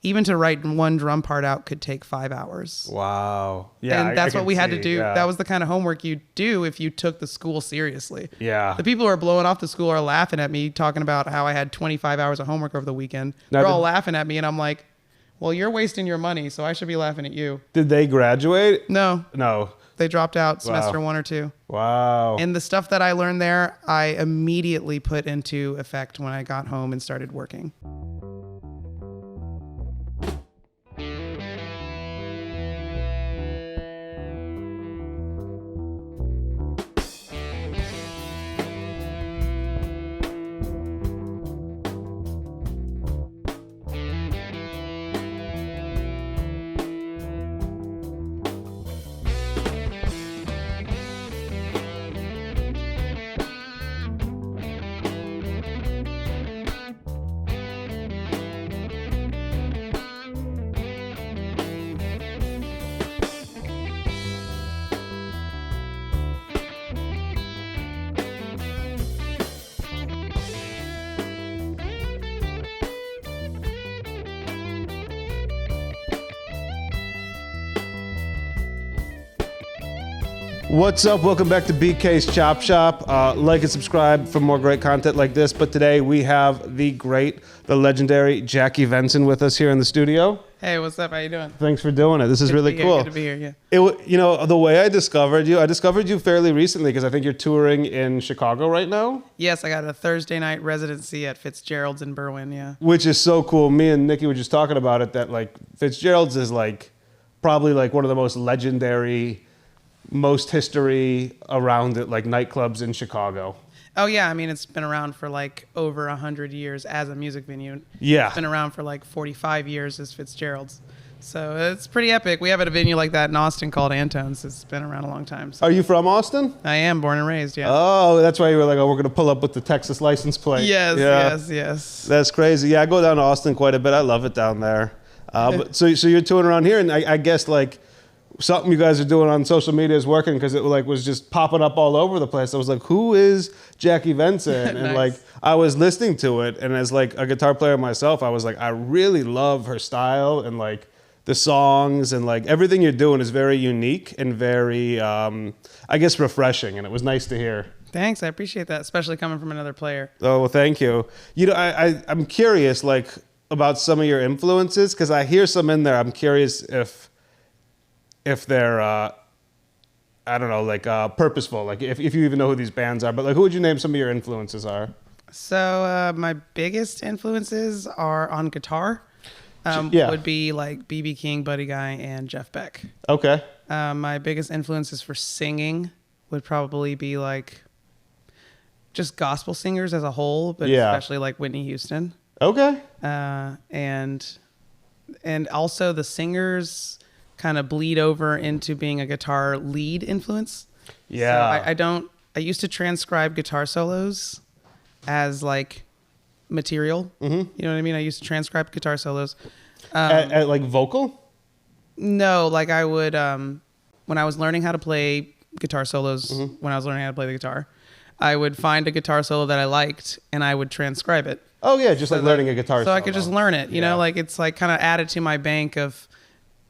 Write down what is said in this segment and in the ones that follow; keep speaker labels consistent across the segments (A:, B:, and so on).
A: even to write one drum part out could take 5 hours.
B: Wow. Yeah.
A: And that's what we had to do.
B: Yeah.
A: That was the kind of homework you do if you took the school seriously.
B: Yeah.
A: The people who are blowing off the school are laughing at me, talking about how I had 25 hours of homework over the weekend. They're all laughing at me, and I'm like, well, you're wasting your money, so I should be laughing at you.
B: Did they graduate?
A: No.
B: No.
A: They dropped out semester 1 or 2.
B: Wow.
A: And the stuff that I learned there, I immediately put into effect when I got home and started working.
B: What's up? Welcome back to BK's Chop Shop. Like and subscribe for more great content like this. But today we have the legendary Jackie Venson with us here in the studio.
A: Hey, what's up? How you doing?
B: Thanks for doing it. This is really cool.
A: Good to be here, yeah.
B: The way I discovered you fairly recently because I think you're touring in Chicago right now.
A: Yes, I got a Thursday night residency at Fitzgerald's in Berwyn, yeah.
B: Which is so cool. Me and Nikki were just talking about it, that like Fitzgerald's is like probably like one of the most legendary, most history around it, like nightclubs in Chicago.
A: Oh yeah, I mean it's been around for like over 100 years as a music venue.
B: Yeah,
A: it's been around for like 45 years as Fitzgerald's, so it's pretty epic. We have a venue like that in Austin called Antone's. It's been around a long time. So.
B: Are you from Austin?
A: I am, born and raised. Yeah.
B: Oh, that's why you were like, oh, we're gonna pull up with the Texas license plate.
A: Yes.
B: That's crazy. Yeah, I go down to Austin quite a bit. I love it down there. So you're touring around here, and I guess like. Something you guys are doing on social media is working because it like was just popping up all over the place. I was like, who is Jackie Venson? And
A: Nice.
B: like I was listening to it, and as like a guitar player myself, I was like, I really love her style and like the songs, and like everything you're doing is very unique and very I guess refreshing, and it was nice to hear.
A: Thanks, I appreciate that, especially coming from another player.
B: Oh, well, thank you. You know, I'm curious like about some of your influences because I hear some in there. I'm curious if they're, I don't know, like purposeful, like if you even know who these bands are, but like who would you name some of your influences are?
A: So my biggest influences are on guitar. Would be like B.B. King, Buddy Guy, and Jeff Beck.
B: Okay.
A: My biggest influences for singing would probably be like just gospel singers as a whole, but especially like Whitney Houston.
B: Okay.
A: And also the singers kind of bleed over into being a guitar lead influence.
B: Yeah.
A: So I used to transcribe guitar solos as like material. Mm-hmm. You know what I mean? I used to transcribe guitar solos.
B: At like vocal?
A: No, like I would, when I was learning how to play guitar solos, when I was learning how to play the guitar, I would find a guitar solo that I liked and I would transcribe it.
B: Oh yeah, just so like learning a guitar solo.
A: So I could just learn it, you know, like it's like kind of added to my bank of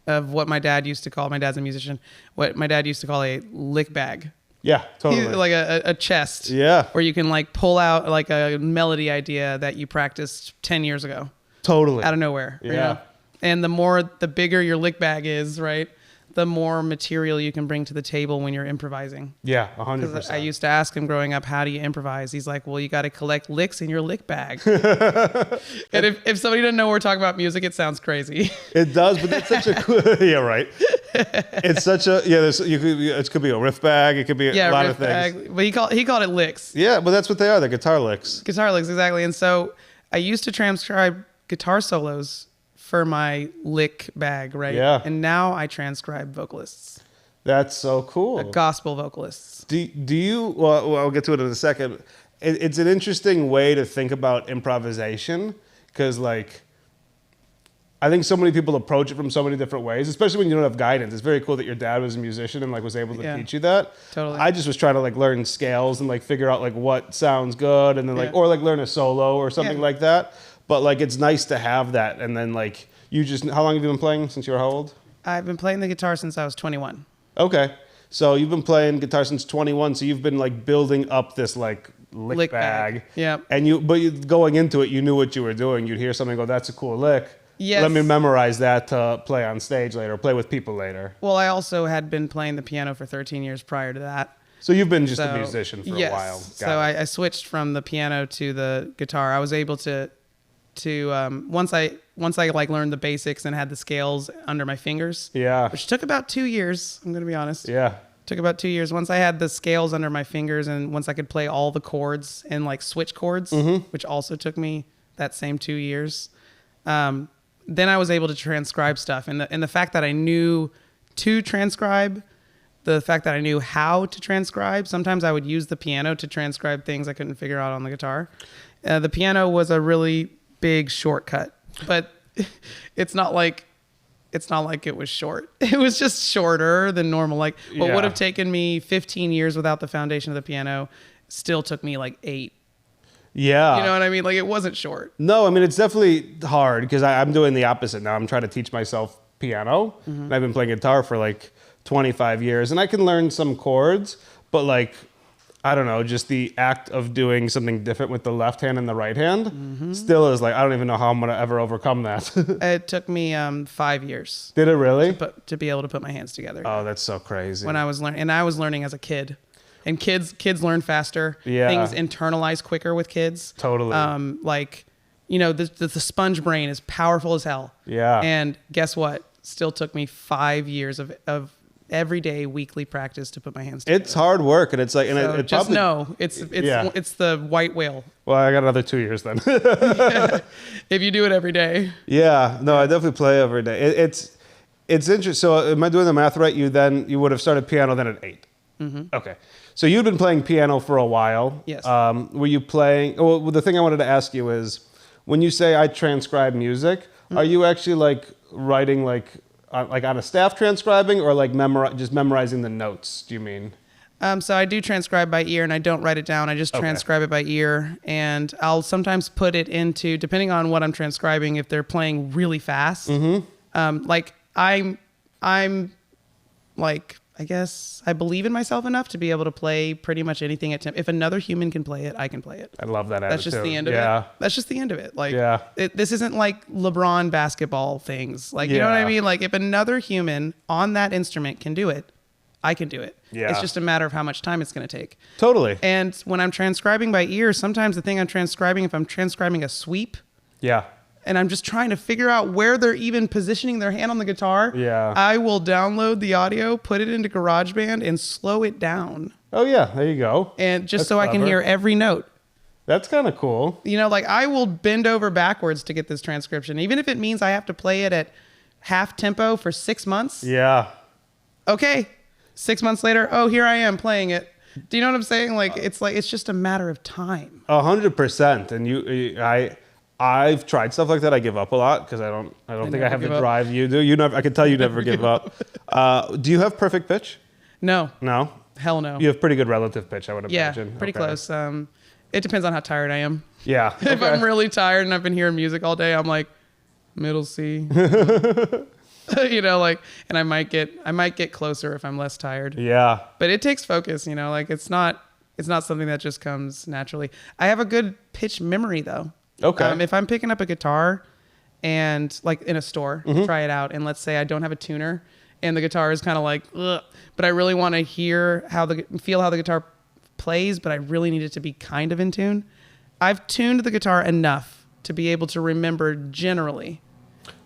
A: what my dad used to call, my dad's a musician, what my dad used to call a lick bag.
B: Yeah, totally.
A: Like a chest.
B: Yeah.
A: Where you can like pull out like a melody idea that you practiced 10 years ago.
B: Totally.
A: Out of nowhere.
B: Yeah.
A: You know? And the bigger your lick bag is, right? The more material you can bring to the table when you're improvising.
B: Yeah, 100%.
A: I used to ask him growing up, how do you improvise? He's like, well, you got to collect licks in your lick bag. And if somebody doesn't know we're talking about music, it sounds crazy.
B: It does, but it's such a cool, yeah, right. It's such a, it could be a riff bag. It could be a lot of things.
A: Bag. But he called it licks.
B: Yeah, but that's what they are. They're guitar licks.
A: Guitar licks, exactly. And so I used to transcribe guitar solos for my lick bag, right?
B: Yeah.
A: And now I transcribe vocalists.
B: That's so cool.
A: Gospel vocalists.
B: Do you, well, I'll get to it in a second. It's an interesting way to think about improvisation because, like, I think so many people approach it from so many different ways, especially when you don't have guidance. It's very cool that your dad was a musician and, like, was able to teach you that.
A: Totally.
B: I just was trying to, like, learn scales and, like, figure out, like, what sounds good and then, like, or, like, learn a solo or something like that. But, like, it's nice to have that. And then, like, how long have you been playing since you were how old?
A: I've been playing the guitar since I was 21.
B: Okay. So you've been playing guitar since 21. So you've been like building up this like lick bag.
A: Yeah.
B: But going into it, you knew what you were doing. You'd hear something, go, that's a cool lick.
A: Yes.
B: Let me memorize that to play on stage later, or play with people later.
A: Well, I also had been playing the piano for 13 years prior to that.
B: So you've been just a musician for a while.
A: So I switched from the piano to the guitar. I was able to once I like learned the basics and had the scales under my fingers.
B: Yeah.
A: Which took about 2 years. I'm gonna be honest.
B: Yeah.
A: Took about 2 years. Once I had the scales under my fingers and once I could play all the chords and like switch chords, which also took me that same 2 years. Then I was able to transcribe stuff, and the fact that I knew to transcribe. The fact that I knew how to transcribe. Sometimes I would use the piano to transcribe things I couldn't figure out on the guitar. The piano was a really big shortcut, but it's not like it was short. It was just shorter than normal. Like what would have taken me 15 years without the foundation of the piano still took me like 8.
B: Yeah.
A: You know what I mean? Like it wasn't short.
B: No, I mean, it's definitely hard because I'm doing the opposite now. I'm trying to teach myself piano, and I've been playing guitar for like 25 years, and I can learn some chords, but like, I don't know, just the act of doing something different with the left hand and the right hand still is like, I don't even know how I'm going to ever overcome that.
A: It took me 5 years.
B: Did it really?
A: To be able to put my hands together.
B: Oh, that's so crazy.
A: When I was learning, and I was learning as a kid. And kids learn faster.
B: Yeah.
A: Things internalize quicker with kids.
B: Totally.
A: Like, you know, the sponge brain is powerful as hell.
B: Yeah.
A: And guess what? Still took me 5 years of everyday weekly practice to put my hands together.
B: It's hard work, and it's like, and
A: so
B: it
A: just
B: probably,
A: know it's the white whale.
B: Well, I got another 2 years then.
A: Yeah. If you do it every day.
B: Yeah, no, I definitely play every day. It's interesting. So, am I doing the math right? You would have started piano then at 8. Okay, so you'd been playing piano for a while.
A: Yes.
B: Were you playing? Well, the thing I wanted to ask you is, when you say I transcribe music, are you actually like writing like on a staff transcribing, or like just memorizing the notes? Do you mean?
A: So I do transcribe by ear, and I don't write it down. I just transcribe it by ear, and I'll sometimes put it into, depending on what I'm transcribing, if they're playing really fast. Like I'm like, I guess I believe in myself enough to be able to play pretty much anything at tempo. If another human can play it, I can play it.
B: I love that attitude.
A: That's just the end of it. That's just the end of it. Like, this isn't like LeBron basketball things. Like, you know what I mean? Like, if another human on that instrument can do it, I can do it.
B: Yeah.
A: It's just a matter of how much time it's going to take.
B: Totally.
A: And when I'm transcribing by ear, sometimes the thing I'm transcribing, if I'm transcribing a sweep, and I'm just trying to figure out where they're even positioning their hand on the guitar, I will download the audio, put it into GarageBand, and slow it down.
B: Oh, yeah. There you go.
A: And just so I can hear every note.
B: That's kind of cool.
A: You know, like I will bend over backwards to get this transcription, even if it means I have to play it at half tempo for 6 months.
B: Yeah.
A: Okay. 6 months later, oh, here I am playing it. Do you know what I'm saying? Like it's just a matter of time.
B: 100%. And I've tried stuff like that. I give up a lot because I don't think I have the drive you do. I can tell you never give up. Do you have perfect pitch?
A: No.
B: No?
A: Hell no.
B: You have pretty good relative pitch, I would imagine.
A: Yeah, pretty close. It depends on how tired I am.
B: Yeah.
A: If I'm really tired and I've been hearing music all day, I'm like middle C. You know, like, and I might get closer if I'm less tired.
B: Yeah.
A: But it takes focus, you know, like it's not something that just comes naturally. I have a good pitch memory though.
B: Okay.
A: If I'm picking up a guitar and like in a store, try it out, and let's say I don't have a tuner and the guitar is kind of like, ugh, but I really want to feel how the guitar plays, but I really need it to be kind of in tune. I've tuned the guitar enough to be able to remember generally,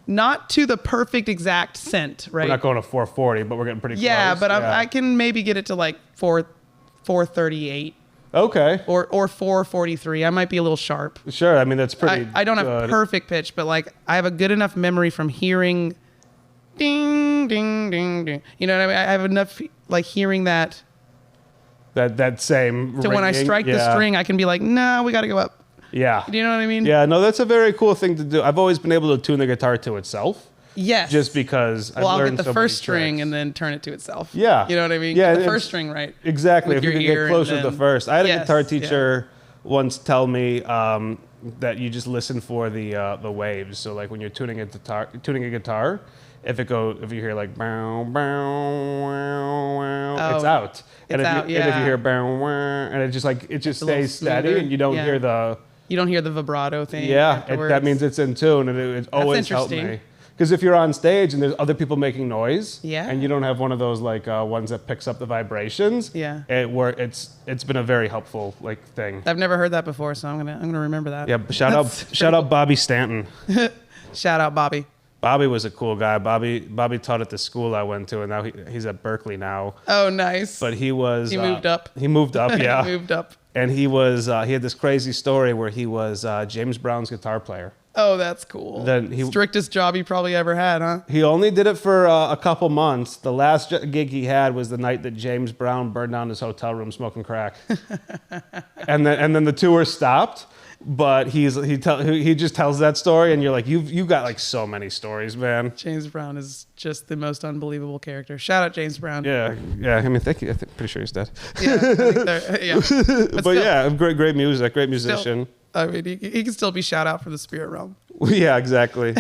A: not to the perfect exact scent, right?
B: We're not going to 440, but we're getting pretty close.
A: Yeah, but I can maybe get it to like 438.
B: Okay.
A: Or 443. I might be a little sharp.
B: Sure. I mean, that's pretty
A: I don't have perfect pitch, but like I have a good enough memory from hearing ding, ding, ding, ding. You know what I mean? I have enough like hearing that
B: same
A: to when I strike the string, I can be like, no, we got to go up.
B: Yeah.
A: Do you know what I mean?
B: Yeah. No, that's a very cool thing to do. I've always been able to tune the guitar to itself.
A: Yes.
B: Just because
A: I'll get the first string and then turn it to itself.
B: Yeah.
A: You know what I mean?
B: Yeah.
A: Get the first string right.
B: Exactly. If you can get closer to the first. I had a guitar teacher once tell me, that you just listen for the waves. So like when you're tuning a guitar, if you hear like bow bow wow, wow, it's out. And if you hear bow wow, and it just stays steady, and you don't hear the
A: vibrato thing.
B: Yeah, that means it's in tune, and it always helped me. Because if you're on stage and there's other people making noise, and you don't have one of those like ones that picks up the vibrations, it's been a very helpful like thing.
A: I've never heard that before, so I'm gonna remember that.
B: Yeah, shout out Bobby Stanton.
A: Shout out Bobby.
B: Bobby was a cool guy. Bobby taught at the school I went to, and now he's at Berklee now.
A: Oh, nice.
B: But he moved
A: up.
B: He moved up, yeah.
A: He moved up.
B: And he had this crazy story where he was James Brown's guitar player.
A: Oh, that's cool. Strictest job he probably ever had, huh?
B: He only did it for a couple months. The last gig he had was the night that James Brown burned down his hotel room smoking crack. and then the tour stopped. But he just tells that story, and you're like, you've got like so many stories, man.
A: James Brown is just the most unbelievable character. Shout out James Brown.
B: Yeah. I mean, thank you. Pretty sure he's dead.
A: Yeah, But
B: still, yeah, great music, great musician.
A: I mean, he can still be shout out for the spirit realm.
B: Yeah, exactly.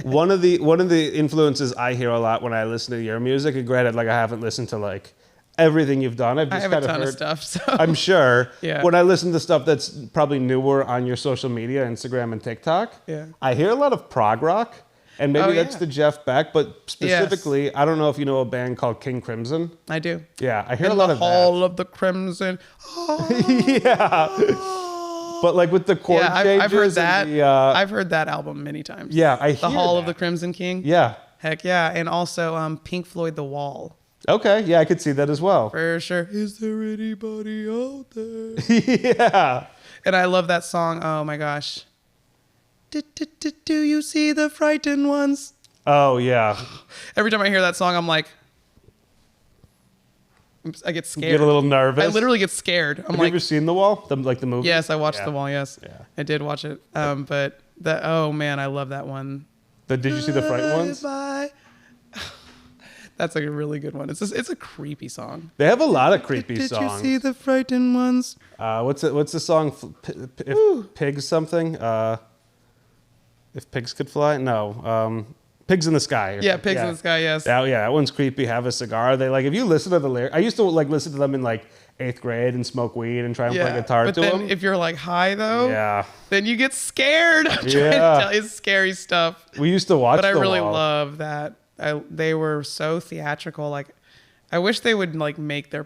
B: One of the influences I hear a lot when I listen to your music, and granted, like I haven't listened to like everything you've done. I have
A: a ton of stuff. So.
B: I'm sure.
A: Yeah.
B: When I listen to stuff that's probably newer on your social media, Instagram and TikTok, I hear a lot of prog rock, and maybe that's the Jeff Beck, but specifically, I don't know if you know a band called King Crimson.
A: I do.
B: Yeah, I hear a lot of that.
A: Hall of the Crimson.
B: Yeah. But like with the chord changes.
A: I've heard that. I've heard that album many times.
B: Yeah, I hear
A: The Hall of the Crimson King.
B: Yeah.
A: Heck yeah. And also Pink Floyd The Wall.
B: Okay, yeah, I could see that as well.
A: For sure. Is there anybody out there?
B: Yeah.
A: And I love that song. Oh my gosh. Do you see the frightened ones?
B: Oh yeah.
A: Every time I hear that song, I'm like, I get scared.
B: You get a little nervous.
A: I literally get scared.
B: Have you ever seen The Wall? The movie?
A: Yes, I watched The Wall. Yes, I did watch it. But oh man, I love that one.
B: Did you see the frightened ones?
A: That's like a really good one. It's a creepy song.
B: They have a lot of creepy songs.
A: Did you see the frightened ones?
B: What's the song? If pigs something? If pigs could fly? No. Pigs in the Sky.
A: Yeah, Pigs in the Sky. Yes.
B: That one's creepy. Have a cigar. They like if you listen to the lyrics. I used to like listen to them in like 8th grade and smoke weed and try and play guitar to them.
A: But then if you're like high though, then you get scared. I'm trying to tell you scary stuff.
B: We used to watch.
A: But I really love that. They were so theatrical. Like, I wish they would like make their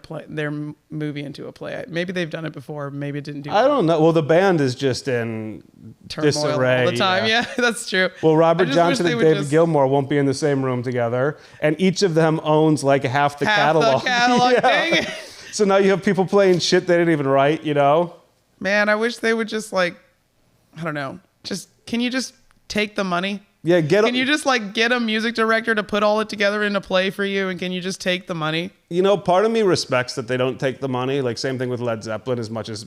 A: movie into a play. Maybe they've done it before. Maybe it didn't do.
B: I don't know. Well, the band is just in
A: turmoil
B: disarray
A: all the time. Yeah, that's true.
B: Well, Robert Johnson and David Gilmour won't be in the same room together, and each of them owns like half the catalog.
A: The catalog thing.
B: So now you have people playing shit they didn't even write. You know.
A: Man, I wish they would just like, I don't know. Can you just take the money?
B: Yeah,
A: can you just like get a music director to put all it together in a play for you, and can you just take the money? You know, part of me respects that they don't take the money. Like same thing with Led Zeppelin, as much as,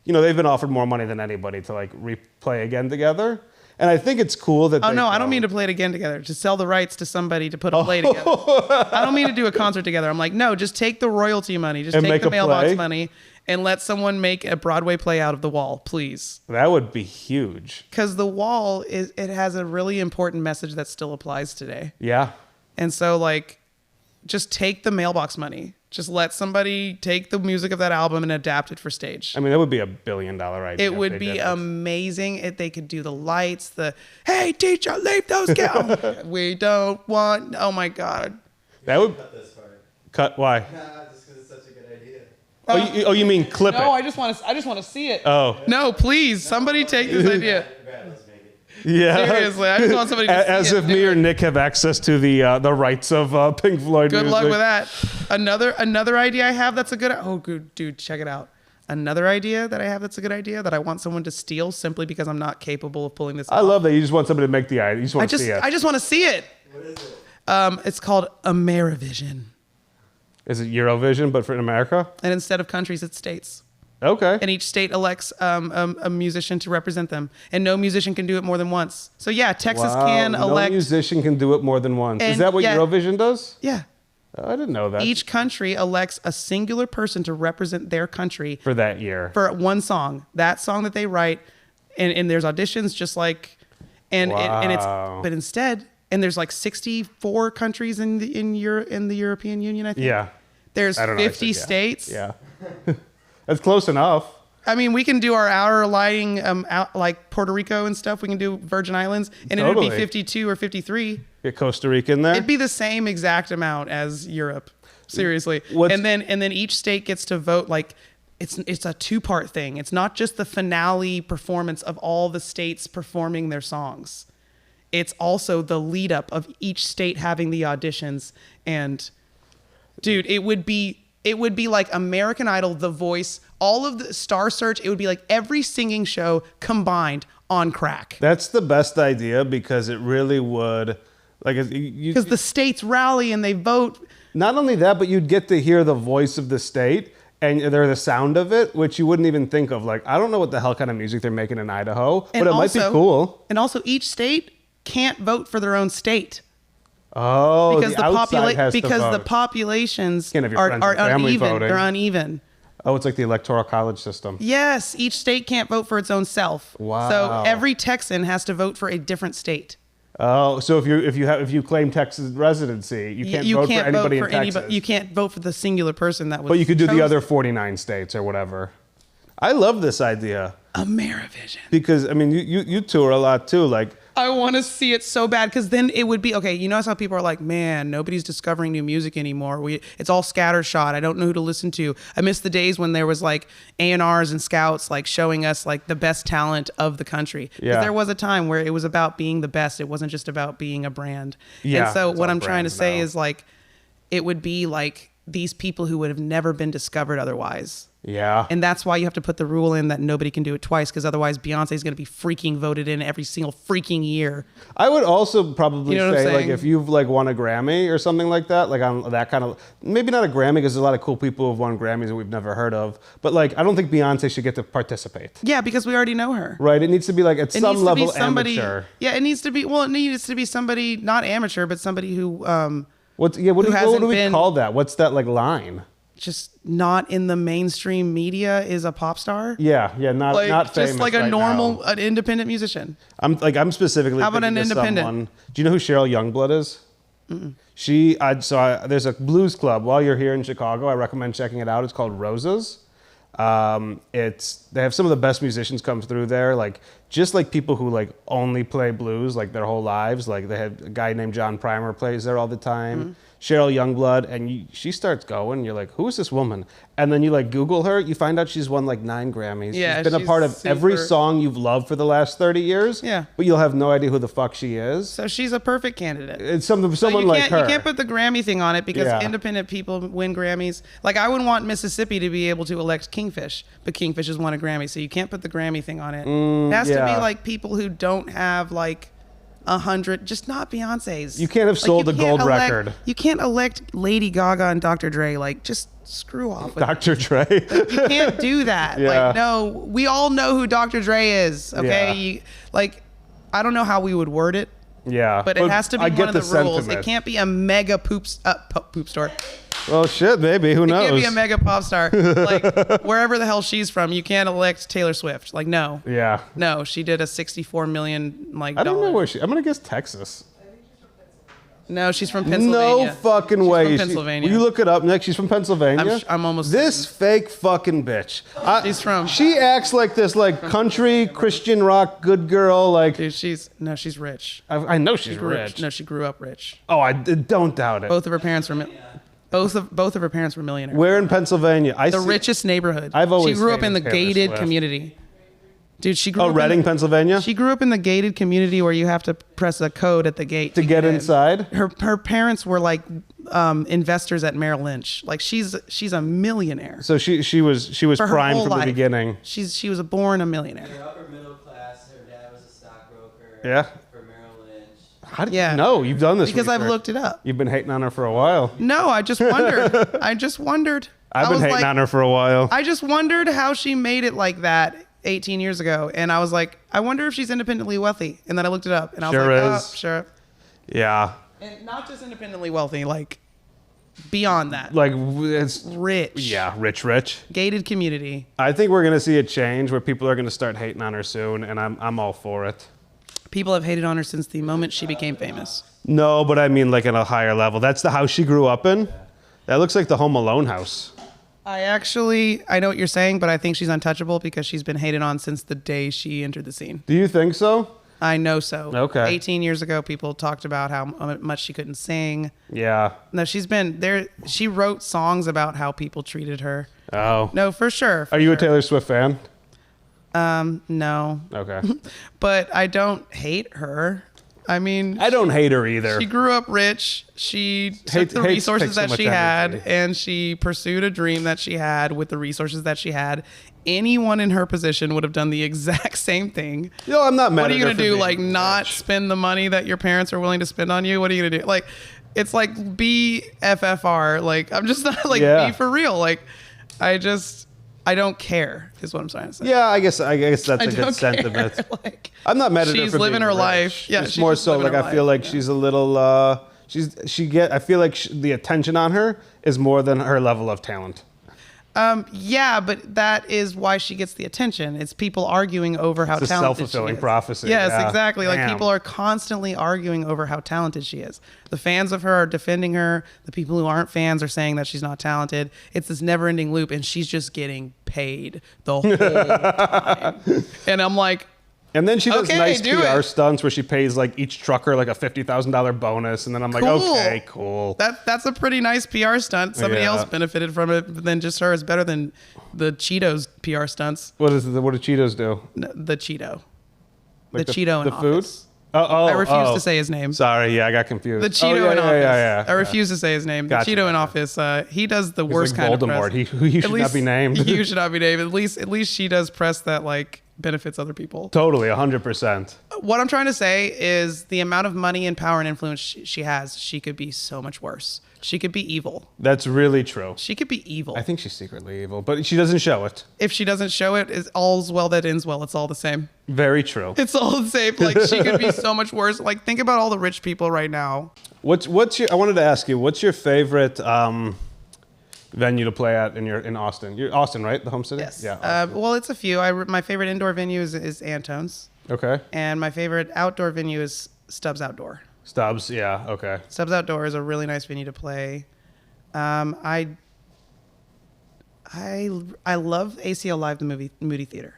A: you know, they've been offered more money than anybody to like replay again together. And I think it's cool that. Oh no, I don't mean to play it again together. To sell the rights to somebody to put a play together. I don't mean to do a concert together. I'm like, no, just take the royalty money. Just take the mailbox money. And let someone make a Broadway play out of The Wall, please. That would be huge. Because The Wall, it has a really important message that still applies today. Yeah. And so, like, just take the mailbox money. Just let somebody take the music of that album and adapt it for stage. I mean, that would be $1 billion idea. It would be amazing. They could do the lights, hey, teacher, leave those guys. We don't want, oh my God. That would. Cut this part. Cut, why? Just because it's such a good idea. Oh, you mean clip it? No, I just want to see it. Oh. No, please, somebody take this idea. Yeah. Seriously, I just want somebody to see it. As if me or Nick have access to the rights of Pink Floyd music. Good luck with that. Another idea I have that's a good. Oh, good dude, check it out. Another idea that I have that's a good idea that I want someone to steal simply because I'm not capable of pulling this off. I love that you just want somebody to make the idea. You just want to see it. I just want to see it. What is it? It's called Amerivision. Is it Eurovision, but for in America? And instead of countries, it's states. Okay. And each state elects a musician to represent them. And no musician can do it more than once. So yeah, Texas can elect... No musician can do it more than once. Is that what Eurovision does? Yeah. Oh, I didn't know that. Each country elects a singular person to represent their country. For that year. For one song. That song that they write, and there's auditions just like, and it's
B: Wow.
A: but instead, and there's like 64 countries in the European Union. I think.
B: Yeah.
A: There's
B: I don't know,
A: 50
B: yeah.
A: states.
B: Yeah. That's close enough.
A: I mean, we can do our hour lighting out like Puerto Rico and stuff. We can do Virgin Islands, and it would
B: Totally.
A: be 52 or 53.
B: Get Costa Rica in there.
A: It'd be the same exact amount as Europe. Seriously.
B: What's-
A: And then each state gets to vote like it's a two-part thing. It's not just the finale performance of all the states performing their songs. It's also the lead up of each state having the auditions. And dude, it would be like American Idol, The Voice, all of the Star Search. It would be like every singing show combined on crack.
B: That's the best idea because it really would, like,
A: Because the states rally and they vote.
B: not only that, but you'd get to hear the voice of the state and the sound of it, which you wouldn't even think of. Like, I don't know what the hell kind of music they're making in Idaho, but it might be cool.
A: And also, each state can't vote for their own state.
B: Oh,
A: Because
B: the outside has to
A: the
B: vote.
A: populations
B: Can't have your
A: are
B: friends and family
A: uneven.
B: voting.
A: They're uneven.
B: Oh, it's like the electoral college system.
A: Yes, each state can't vote for its own self.
B: Wow.
A: So every Texan has to vote for a different state.
B: Oh, so if you claim Texas residency, you can't vote for anybody in Texas.
A: You can't vote for the singular person that was.
B: But you could do the
A: chosen.
B: other 49 states or whatever. I love this idea
A: Amerivision.
B: because I mean you tour a lot too. Like,
A: I want to see it so bad because then it would be okay. You notice how people are like, man, nobody's discovering new music anymore. It's all scattershot. I don't know who to listen to. I miss the days when there was like A&Rs and scouts like showing us like the best talent of the country. 'Cause
B: Yeah.
A: there was a time where it was about being the best. It wasn't just about being a brand.
B: Yeah,
A: And so
B: it's
A: what
B: all
A: I'm trying to
B: brands
A: say
B: now.
A: is like, it would be like these people who would have never been discovered otherwise.
B: yeah.
A: And that's why you have to put the rule in that nobody can do it twice, because otherwise Beyonce's going to be freaking voted in every single freaking year.
B: I would also probably
A: You know what I'm
B: say like
A: saying?
B: if you've like won a Grammy or something like that, like on that kind of, maybe not a Grammy because there's a lot of cool people who've won Grammys that we've never heard of, but like I don't think Beyonce should get to participate.
A: Yeah, because we already know her.
B: Right? It needs to be like at
A: It
B: some
A: needs to
B: level
A: be somebody.
B: amateur.
A: Yeah, it needs to be. Well, it needs to be somebody not amateur, but somebody who
B: What
A: who
B: do
A: hasn't
B: we
A: been-
B: call that? What's that like line?
A: just not in the mainstream media is a pop star.
B: Yeah, not
A: Like
B: not famous
A: just like a
B: right
A: normal,
B: now.
A: an independent musician.
B: I'm specifically.
A: How about
B: thinking
A: an
B: of
A: independent?
B: someone- Do you know who Cheryl Youngblood is? There's a blues club while you're here in Chicago. I recommend checking it out. It's called Roses. They have some of the best musicians come through there. Like just like people who like only play blues like their whole lives. Like they have a guy named John Primer plays there all the time. Cheryl Youngblood, and she starts going. You're like, who is this woman? And then you like Google her. You find out she's won like 9 Grammys.
A: Yeah,
B: she's been a
A: she's
B: part of every
A: super-
B: song you've loved for the last 30 years.
A: Yeah.
B: But you'll have no idea who the fuck she is.
A: So she's a perfect candidate.
B: It's someone
A: So you
B: like
A: can't,
B: her.
A: You can't put the Grammy thing on it because
B: Yeah.
A: independent people win Grammys. Like I would want Mississippi to be able to elect Kingfish, but Kingfish has won a Grammy, so you can't put the Grammy thing on it. It has to
B: yeah.
A: be like people who don't have like 100, just not Beyonce's.
B: You can't have sold
A: you
B: a
A: can't
B: gold
A: elect-
B: record.
A: You can't elect Lady Gaga and Dr. Dre. Like just screw off with
B: Dr. Dre.
A: You can't do that.
B: Yeah.
A: Like, no, we all know who Dr. Dre is. Okay.
B: Yeah.
A: I don't know how we would word it,
B: Yeah.
A: but it has to be
B: I
A: one
B: get
A: of the rules.
B: sentiment.
A: It can't be a mega poop store.
B: Well, shit, maybe. Who
A: It
B: knows?
A: can't be a mega pop star. Like wherever the hell she's from, you can't elect Taylor Swift. Like no.
B: Yeah.
A: No, she did a 64 million
B: I don't know
A: dollar-
B: where I'm going to guess Texas.
A: No, she's from Pennsylvania.
B: No fucking
A: She's
B: way.
A: From Pennsylvania.
B: Will you look it up, Nick? She's from Pennsylvania.
A: I'm almost
B: This fake fucking bitch.
A: She's from-
B: She acts like this, like country Christian rock good girl. Like
A: Dude, she's rich.
B: I know she's
A: Grew-
B: rich.
A: No, she grew up rich.
B: Oh, I don't doubt it.
A: Both of her parents were both of her parents were millionaires.
B: Where in Pennsylvania?
A: The richest neighborhood.
B: I've always
A: She grew up
B: hated
A: in the
B: Taylor
A: gated
B: Swift.
A: community. Dude, she grew
B: Oh,
A: up
B: Reading, Pennsylvania.
A: She grew up in the gated community where you have to press a code at the gate
B: to get
A: in.
B: inside.
A: Her parents were like investors at Merrill Lynch. Like she's a millionaire.
B: So she was
A: For her
B: primed
A: whole
B: from the
A: life.
B: beginning.
A: She was born a millionaire.
C: They're upper middle class. Her dad was a stockbroker.
B: Yeah.
C: For Merrill Lynch.
B: How did
A: Yeah.
B: you know? You've done this
A: Because I've
B: research.
A: looked it up.
B: You've been hating on her for a while.
A: No, I just wondered. I just wondered.
B: I've been
A: was
B: hating
A: like-
B: on her for a while.
A: I just wondered how she made it like that 18 years ago. And I was like, I wonder if she's independently wealthy. And then I looked it up and I was
B: Sure
A: like,
B: is.
A: oh, sure.
B: Yeah.
A: And not just independently wealthy, like beyond that.
B: Like it's
A: Rich.
B: Yeah, rich.
A: Gated community.
B: I think we're gonna see a change where people are gonna start hating on her soon, and I'm all for it.
A: People have hated on her since the moment she became famous.
B: No, but I mean like at a higher level. That's the house she grew up in. That looks like the Home Alone house.
A: I know what you're saying, but I think she's untouchable because she's been hated on since the day she entered the scene.
B: Do you think so?
A: I know so.
B: Okay.
A: 18 years ago, people talked about how much she couldn't sing.
B: Yeah.
A: No, she's been there. She wrote songs about how people treated her.
B: Oh.
A: No, for sure.
B: Are you a Taylor Swift fan?
A: No.
B: Okay.
A: But I don't hate her. I mean,
B: I don't hate her either.
A: she grew up rich. She took the
B: hates
A: resources
B: takes so
A: that
B: much
A: she had,
B: energy.
A: and she pursued a dream that she had with the resources that she had. Anyone in her position would have done the exact same thing.
B: No, I'm not mad
A: What are
B: at
A: you
B: her
A: gonna
B: for
A: do?
B: being
A: Like not
B: rich.
A: spend the money that your parents are willing to spend on you? What are you gonna do? Like, it's like BFFR. Like, I'm just not like
B: Yeah.
A: be for real. Like, I don't care. Is what I'm trying to say.
B: Yeah, I guess that's
A: I
B: a good
A: don't
B: sentiment.
A: care. Like,
B: I'm not mad at her
A: she's
B: for
A: living
B: being
A: her
B: rich.
A: life. Yeah,
B: It's
A: she's
B: more
A: just
B: so
A: living
B: like
A: her
B: I feel
A: life.
B: like she's a little. I feel like the attention on her is more than her level of talent.
A: Yeah, but that is why she gets the attention. It's people arguing over how
B: It's a
A: talented
B: self-fulfilling
A: she is.
B: prophecy.
A: Yes,
B: Yeah.
A: exactly. Like
B: Damn.
A: people are constantly arguing over how talented she is. The fans of her are defending her. The people who aren't fans are saying that she's not talented. It's this never-ending loop, and she's just getting paid the whole time. And I'm like,
B: And then she does
A: Okay,
B: nice
A: do
B: PR
A: it.
B: stunts where she pays like each trucker like a $50,000 bonus, and then I'm like,
A: Cool.
B: okay, cool.
A: that's a pretty nice PR stunt. Somebody
B: Yeah.
A: else benefited from it than just her. It's better than the Cheetos PR stunts.
B: What do Cheetos do?
A: The Cheeto.
B: Like
A: the Cheeto in
B: the food?
A: office.
B: Oh,
A: I refuse to say his name.
B: Sorry, yeah, I got confused.
A: The Cheeto
B: yeah,
A: in
B: yeah,
A: office.
B: Yeah.
A: I refuse to say his name.
B: Gotcha,
A: The Cheeto in
B: gotcha.
A: office. He does the
B: He's
A: worst
B: like
A: kind of
B: Voldemort.
A: press.
B: He should not be named.
A: You should not be named. At least she does press that like benefits other people.
B: Totally, 100%.
A: What I'm trying to say is the amount of money and power and influence she has. She could be so much worse. She could be evil.
B: That's really true.
A: She could be evil.
B: I think she's secretly evil, but she doesn't show it.
A: If she doesn't show it, it's all's well that ends well. It's all the same.
B: Very true.
A: It's all the same. Like she could be so much worse. Like think about all the rich people right now.
B: What's your? I wanted to ask you, what's your favorite venue to play at in Austin? You're Austin, right? The home city.
A: Yes.
B: Yeah.
A: Well, it's a few. My favorite indoor venue is Antone's,
B: Okay.
A: and my favorite outdoor venue is Stubbs Outdoor.
B: Stubbs. Yeah. Okay.
A: Stubbs Outdoor is a really nice venue to play. I love ACL Live, the Moody Theater.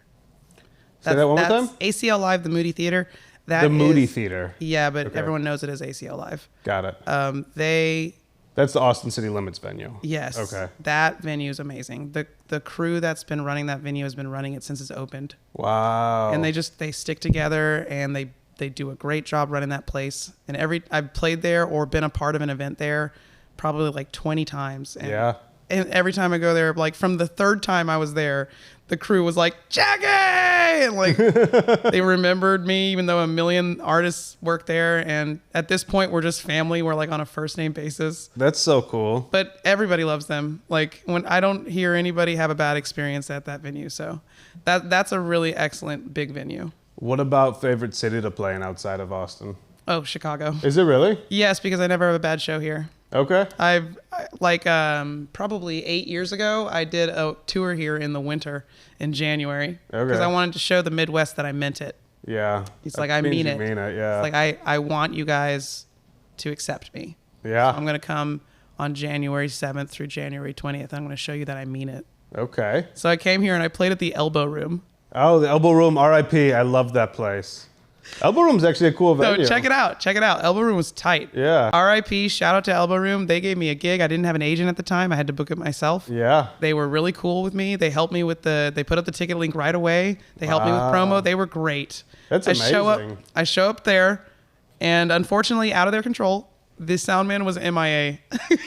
B: Say that one more
A: That's
B: time?
A: ACL Live, the Moody Theater. That
B: The Moody
A: is-
B: Theater.
A: Yeah, but
B: Okay.
A: everyone knows it as ACL Live.
B: Got it.
A: They
B: That's the Austin City Limits venue.
A: Yes.
B: Okay.
A: That venue is amazing. The crew that's been running that venue has been running it since it's opened.
B: Wow.
A: And they stick together and they do a great job running that place. And I've played there or been a part of an event there probably like 20 times. And,
B: Yeah.
A: And every time I go there, like from the third time I was there, the crew was like, Jackie! And like they remembered me even though a million artists work there. And at this point we're just family. We're like on a first name basis.
B: That's so cool.
A: But everybody loves them. Like when I don't hear anybody have a bad experience at that venue. So that's a really excellent big venue.
B: What about favorite city to play in outside of Austin?
A: Oh, Chicago.
B: Is it really?
A: Yes, because I never have a bad show here.
B: Okay.
A: Probably 8 years ago, I did a tour here in the winter in January because
B: Okay.
A: I wanted to show the Midwest that I meant it.
B: Yeah.
A: It's
B: That
A: like I
B: means
A: mean
B: you
A: it.
B: mean it, yeah.
A: It's like I want you guys to accept me.
B: Yeah.
A: I'm gonna come on January 7th through January 20th. I'm gonna show you that I mean it.
B: Okay.
A: So I came here and I played at the Elbow Room.
B: Oh, the Elbow Room, RIP. I love that place. Elbow Room's actually a cool venue.
A: No, check it out. Check it out. Elbow Room was tight.
B: Yeah.
A: RIP, shout out to Elbow Room. They gave me a gig. I didn't have an agent at the time. I had to book it myself.
B: Yeah.
A: They were really cool with me. They helped me with they put up the ticket link right away. They helped me with promo. They were great.
B: That's amazing.
A: I show up there, and unfortunately, out of their control, the sound man was MIA.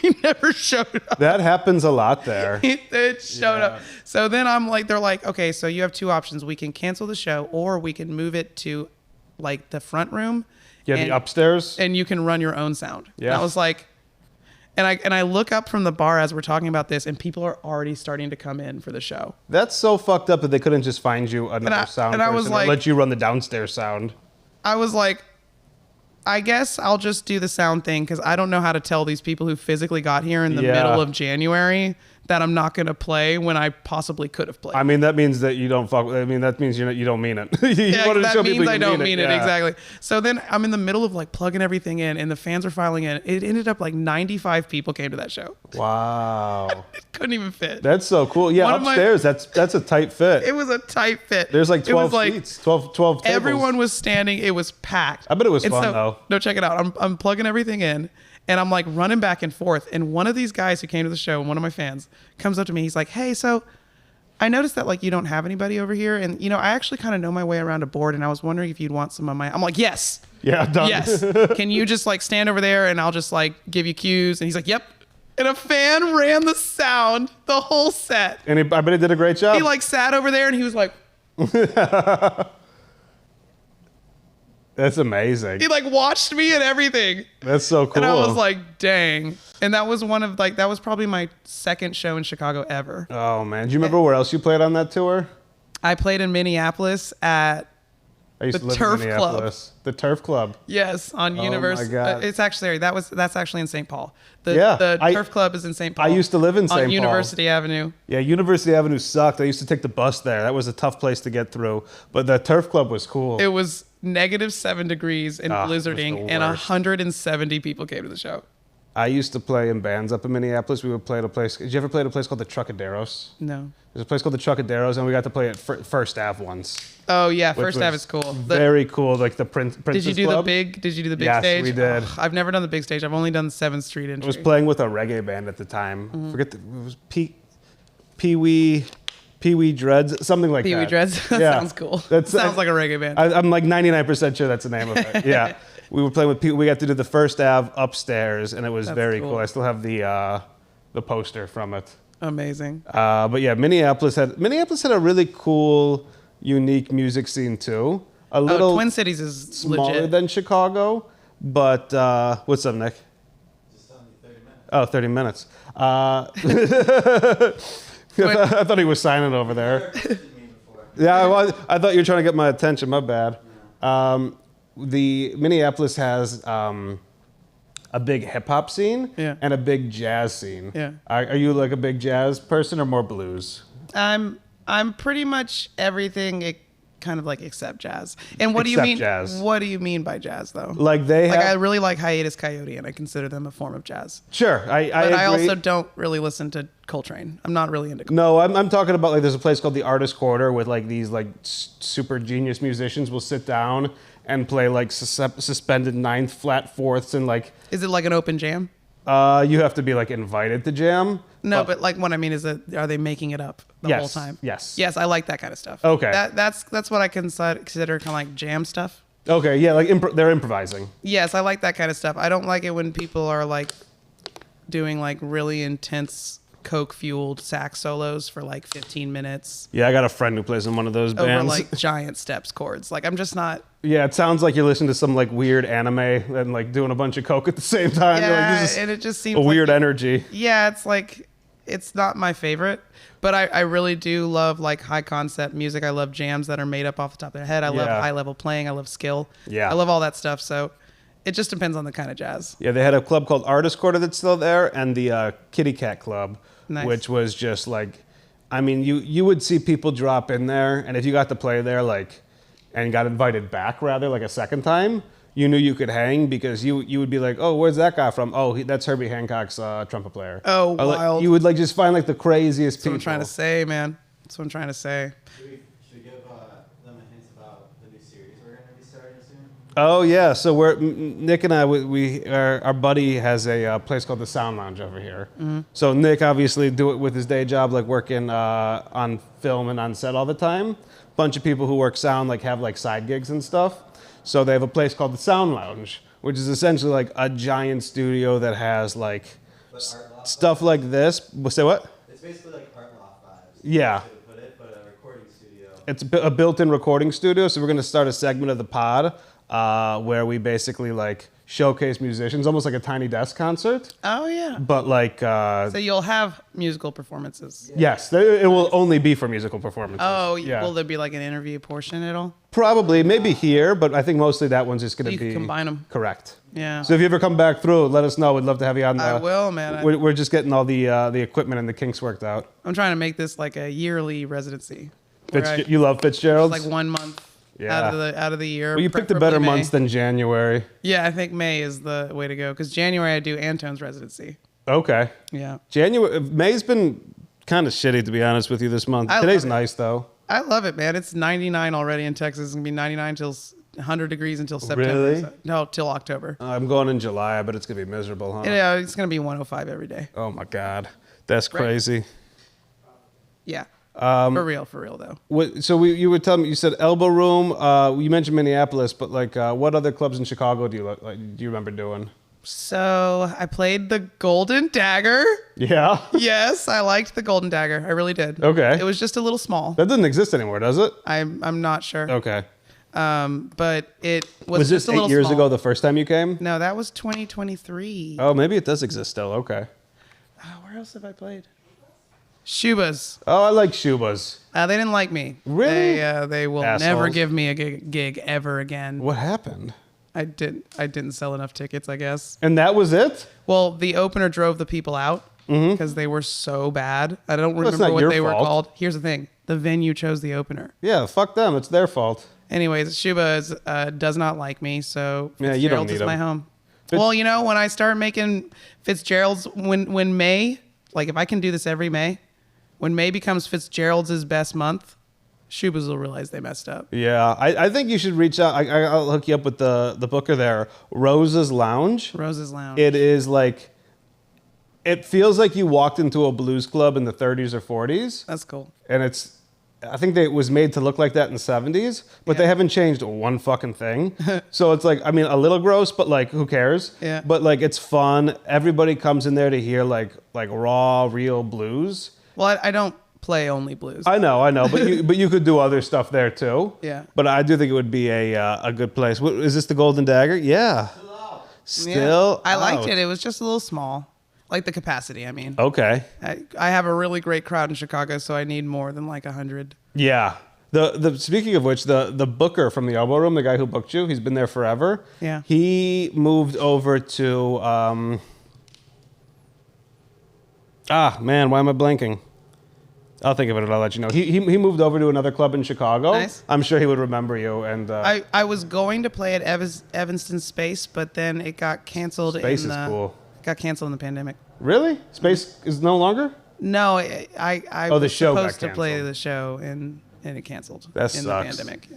A: He never showed up.
B: That happens a lot there.
A: It showed up. So then they're like, okay, so you have two options. We can cancel the show, or we can move it to like the front room.
B: Yeah,
A: and,
B: the upstairs.
A: and you can run your own sound.
B: Yeah.
A: And I was like, and I look up from the bar as we're talking about this, and people are already starting to come in for the show.
B: That's so fucked up that they couldn't just find you another sound
A: and I
B: person
A: was
B: or
A: like-
B: let you run the downstairs sound.
A: I was like, I guess I'll just do the sound thing because I don't know how to tell these people who physically got here in the
B: Yeah.
A: middle of January that I'm not going to play when I possibly could have played.
B: I mean, that means that you don't fuck. I mean, that means you don't mean it.
A: Yeah,
B: wanted to show
A: that
B: people
A: means
B: you
A: I don't
B: mean
A: mean it.
B: Yeah.
A: Exactly. So then I'm in the middle of like plugging everything in and the fans are filing in. It ended up like 95 people came to that show.
B: Wow.
A: It couldn't even fit.
B: That's so cool. Yeah,
A: One of my-
B: upstairs, that's a tight fit.
A: It was a tight fit.
B: There's like
A: It was
B: 12 seats, 12 tables.
A: Everyone was standing. It was packed.
B: I bet it was
A: And
B: fun,
A: so-
B: though.
A: No, check it out. I'm plugging everything in, and I'm like running back and forth. And one of these guys who came to the show, one of my fans, comes up to me. He's like, "Hey, so I noticed that like you don't have anybody over here, and you know I actually kind of know my way around a board, and I was wondering if you'd want some of my." I'm like, "Yes,
B: Yeah, done.
A: yes. Can you just like stand over there, and I'll just like give you cues?" And he's like, "Yep." And a fan ran the sound the whole set.
B: And I bet he did a great job.
A: He like sat over there, and he was like.
B: That's amazing.
A: He like watched me and everything.
B: That's so cool.
A: And I was like, dang. And that was that was probably my second show in Chicago ever.
B: oh man, do you remember where else you played on that tour?
A: I played in Minneapolis at,
B: I used
A: The
B: to live
A: Turf
B: in
A: Club.
B: Minneapolis. The Turf Club.
A: yes, on
B: my
A: University.
B: God.
A: It's actually, that's actually in St. Paul. The
B: Yeah,
A: Turf Club is in St. Paul.
B: I used to live in St.
A: On
B: Paul.
A: University Avenue.
B: Yeah, University Avenue sucked. I used to take the bus there. That was a tough place to get through. But the Turf Club was cool.
A: It was -7 degrees and
B: Ah, it was the
A: blizzarding, and
B: worst.
A: 170 people came to the show.
B: I used to play in bands up in Minneapolis. We would play at a place. Did you ever play at a place called the Trucaderos?
A: No.
B: There's a place called the Trucaderos, and we got to play at First Ave once.
A: Oh yeah,
B: which
A: First Ave
B: was
A: is cool.
B: Very cool, like the Princess
A: Did you do
B: Club.
A: Did you do the big
B: Yes,
A: stage?
B: we did.
A: Ugh, I've never done the big stage. I've only done the 7th Street entry.
B: I was playing with a reggae band at the time.
A: Mm-hmm.
B: Forget it was Pee Wee Dreads, something like
A: Pee Wee
B: that.
A: Dreads. That
B: Yeah.
A: sounds cool.
B: That's-
A: Sounds like a reggae band.
B: I'm like 99% sure that's the name of it. Yeah, we were playing with people. We got to do the First Ave upstairs, and it was
A: That's
B: very
A: cool.
B: cool. I still have the poster from it.
A: Amazing.
B: But yeah, Minneapolis had a really cool, unique music scene too. A little
A: Twin Cities is
B: smaller
A: legit.
B: than Chicago, but what's up, Nick?
C: Just only 30 minutes.
B: Oh, 30 minutes. I thought he was signing over there.
C: Me before.
B: Yeah, well, I thought you were trying to get my attention. My bad. The Minneapolis has a big hip hop scene
A: Yeah.
B: and a big jazz scene.
A: Yeah.
B: Are you like a big jazz person or more blues?
A: I'm pretty much everything kind of like except jazz. And what do you
B: Except
A: mean?
B: jazz.
A: What do you mean by jazz though?
B: Like they
A: Like I
B: have.
A: really like Hiatus Coyote, and I consider them a form of jazz.
B: Sure, I
A: But
B: agree.
A: I also don't really listen to Coltrane. I'm not really into.
B: No, I'm talking about like there's a place called the Artist Quarter with like these like super genius musicians will sit down and play like suspended ninth, flat fourths, and like
A: Is it like an open jam?
B: you have to be like invited to jam.
A: No, but like what I mean is that are they making it up the
B: Yes,
A: whole time?
B: yes.
A: Yes, I like that kind of stuff.
B: Okay.
A: That's what I consider kind of like jam stuff.
B: Okay, yeah, like they're improvising.
A: Yes, I like that kind of stuff. I don't like it when people are like doing like really intense coke fueled sax solos for like 15 minutes
B: Yeah, I got a friend who plays in one of those
A: over
B: bands.
A: like giant steps chords. Like I'm just not.
B: Yeah, it sounds like you're listening to some like weird anime and like doing a bunch of coke at the same time. You're like,
A: Yeah,
B: this is
A: and it just seems
B: a
A: like
B: weird energy.
A: Yeah, it's like it's not my favorite, but I really do love like high concept music. I love jams that are made up off the top of their head. I love
B: Yeah.
A: high level playing. I love skill.
B: Yeah.
A: I love all that stuff. So it just depends on the kind of jazz.
B: Yeah, they had a club called Artist Quarter that's still there, and the Kitty Cat Club,
A: Nice.
B: which was just like, I mean, you would see people drop in there, and if you got to play there, like, and got invited back rather, like a second time, you knew you could hang because you would be like, oh, where's that guy from? Oh, that's Herbie Hancock's trumpet player.
A: Oh,
B: Or, like,
A: wild.
B: you would like just find like the craziest
A: That's what
B: people.
A: I'm trying to say, man. That's what I'm trying to say.
C: Should we give them a hint about the new series we're going to be starting soon?
B: Oh yeah, so Nick and I, our buddy has a place called the Sound Lounge over here.
A: Mm-hmm.
B: So Nick obviously do it with his day job, like working on film and on set all the time. Bunch of people who work sound like have like side gigs and stuff. So they have a place called the Sound Lounge, which is essentially like a giant studio that has like
C: But art loft
B: stuff
C: vibes?
B: like this. Say what?
C: It's basically like art loft vibes.
B: Yeah.
C: To put it, but a recording studio.
B: It's a built-in recording studio, so we're going to start a segment of the pod where we basically like showcase musicians, almost like a Tiny Desk concert.
A: Oh yeah.
B: But like,
A: So you'll have musical performances.
B: yes, it will only be for musical performances.
A: Oh,
B: yeah.
A: will there be like an interview portion at all?
B: Probably, maybe here, but I think mostly that one's just going
A: You
B: to be
A: can combine them.
B: Correct.
A: Yeah.
B: So if you ever come back through, let us know. We'd love to have you on.
A: I will, man.
B: We're just getting all the equipment and the kinks worked out.
A: I'm trying to make this like a yearly residency. where
B: You love Fitzgerald's?
A: like 1 month
B: Yeah.
A: out of the year.
B: Well, you picked the better
A: preferably May.
B: months than January.
A: Yeah, I think May is the way to go because January I do Antone's residency.
B: Okay.
A: Yeah.
B: May's been kind of shitty, to be honest with you, this month.
A: I
B: Today's
A: love it.
B: nice, though.
A: I love it, man. It's 99 already in Texas. It's gonna be 99 till 100 degrees until September.
B: Really?
A: No, till October.
B: I'm going in July, but it's going to be miserable, huh?
A: Yeah, it's gonna be 105 every day.
B: Oh, my God. That's crazy.
A: Yeah. For real though.
B: You were telling me, you said Elbow Room. You mentioned Minneapolis, but like, what other clubs in Chicago do you remember doing?
A: So I played the Golden Dagger.
B: Yeah.
A: Yes, I liked the Golden Dagger. I really did.
B: Okay.
A: It was just a little small.
B: That doesn't exist anymore, does it?
A: I'm not sure.
B: Okay.
A: But it was
B: Was
A: just
B: this
A: a little
B: 8 years
A: small.
B: ago the first time you came?
A: No, that was 2023.
B: Oh, maybe it does exist still. Okay.
A: Where else have I played? Shubas.
B: Oh, I like Shubas.
A: They didn't like me.
B: Really?
A: They will
B: Assholes.
A: never give me a gig ever again.
B: What happened?
A: I didn't sell enough tickets, I guess.
B: And that was it?
A: Well, the opener drove the people out because they were so bad. I don't
B: Well, it's
A: remember
B: not
A: what
B: your
A: they were
B: fault.
A: called. Here's the thing: the venue chose the opener.
B: Yeah, fuck them. It's their fault.
A: Anyways, Shuba does not like me, so
B: Yeah, you don't
A: Fitzgerald's is
B: need
A: my
B: him.
A: home. Well, when I start making Fitzgerald's, when May, like if I can do this every May, when May becomes Fitzgerald's best month, Shubas will realize they messed up.
B: Yeah, I think you should reach out. I'll hook you up with the booker there, Rose's Lounge.
A: Rose's Lounge.
B: It is like, it feels like you walked into a blues club in the 30s or 40s.
A: That's cool.
B: And I think it was made to look like that in the 70s, but they haven't changed one fucking thing. So it's like, I mean, a little gross, but like, who cares?
A: Yeah.
B: But like, it's fun. Everybody comes in there to hear like raw, real blues.
A: Well, I don't play only blues.
B: I know, but you could do other stuff there too.
A: Yeah.
B: But I do think it would be a good place. Is this the Golden Dagger? Yeah. Still
A: I liked
B: out.
A: it. It was just a little small. Like the capacity, I mean.
B: Okay.
A: I have a really great crowd in Chicago, so I need more than like 100.
B: Yeah. The speaking of which, the booker from the Elbow Room, the guy who booked you, he's been there forever.
A: Yeah.
B: He moved over to man, why am I blanking? I'll think of it and I'll let you know. He moved over to another club in Chicago.
A: Nice.
B: I'm sure he would remember you. And
A: I was going to play at Evanston Space, but then it got canceled.
B: Space is cool.
A: Got canceled in the pandemic.
B: Really? Space is no longer?
A: No, I
B: Oh, the
A: was
B: show got
A: supposed to play
B: canceled.
A: the show and it canceled
B: That
A: in
B: sucks.
A: the pandemic.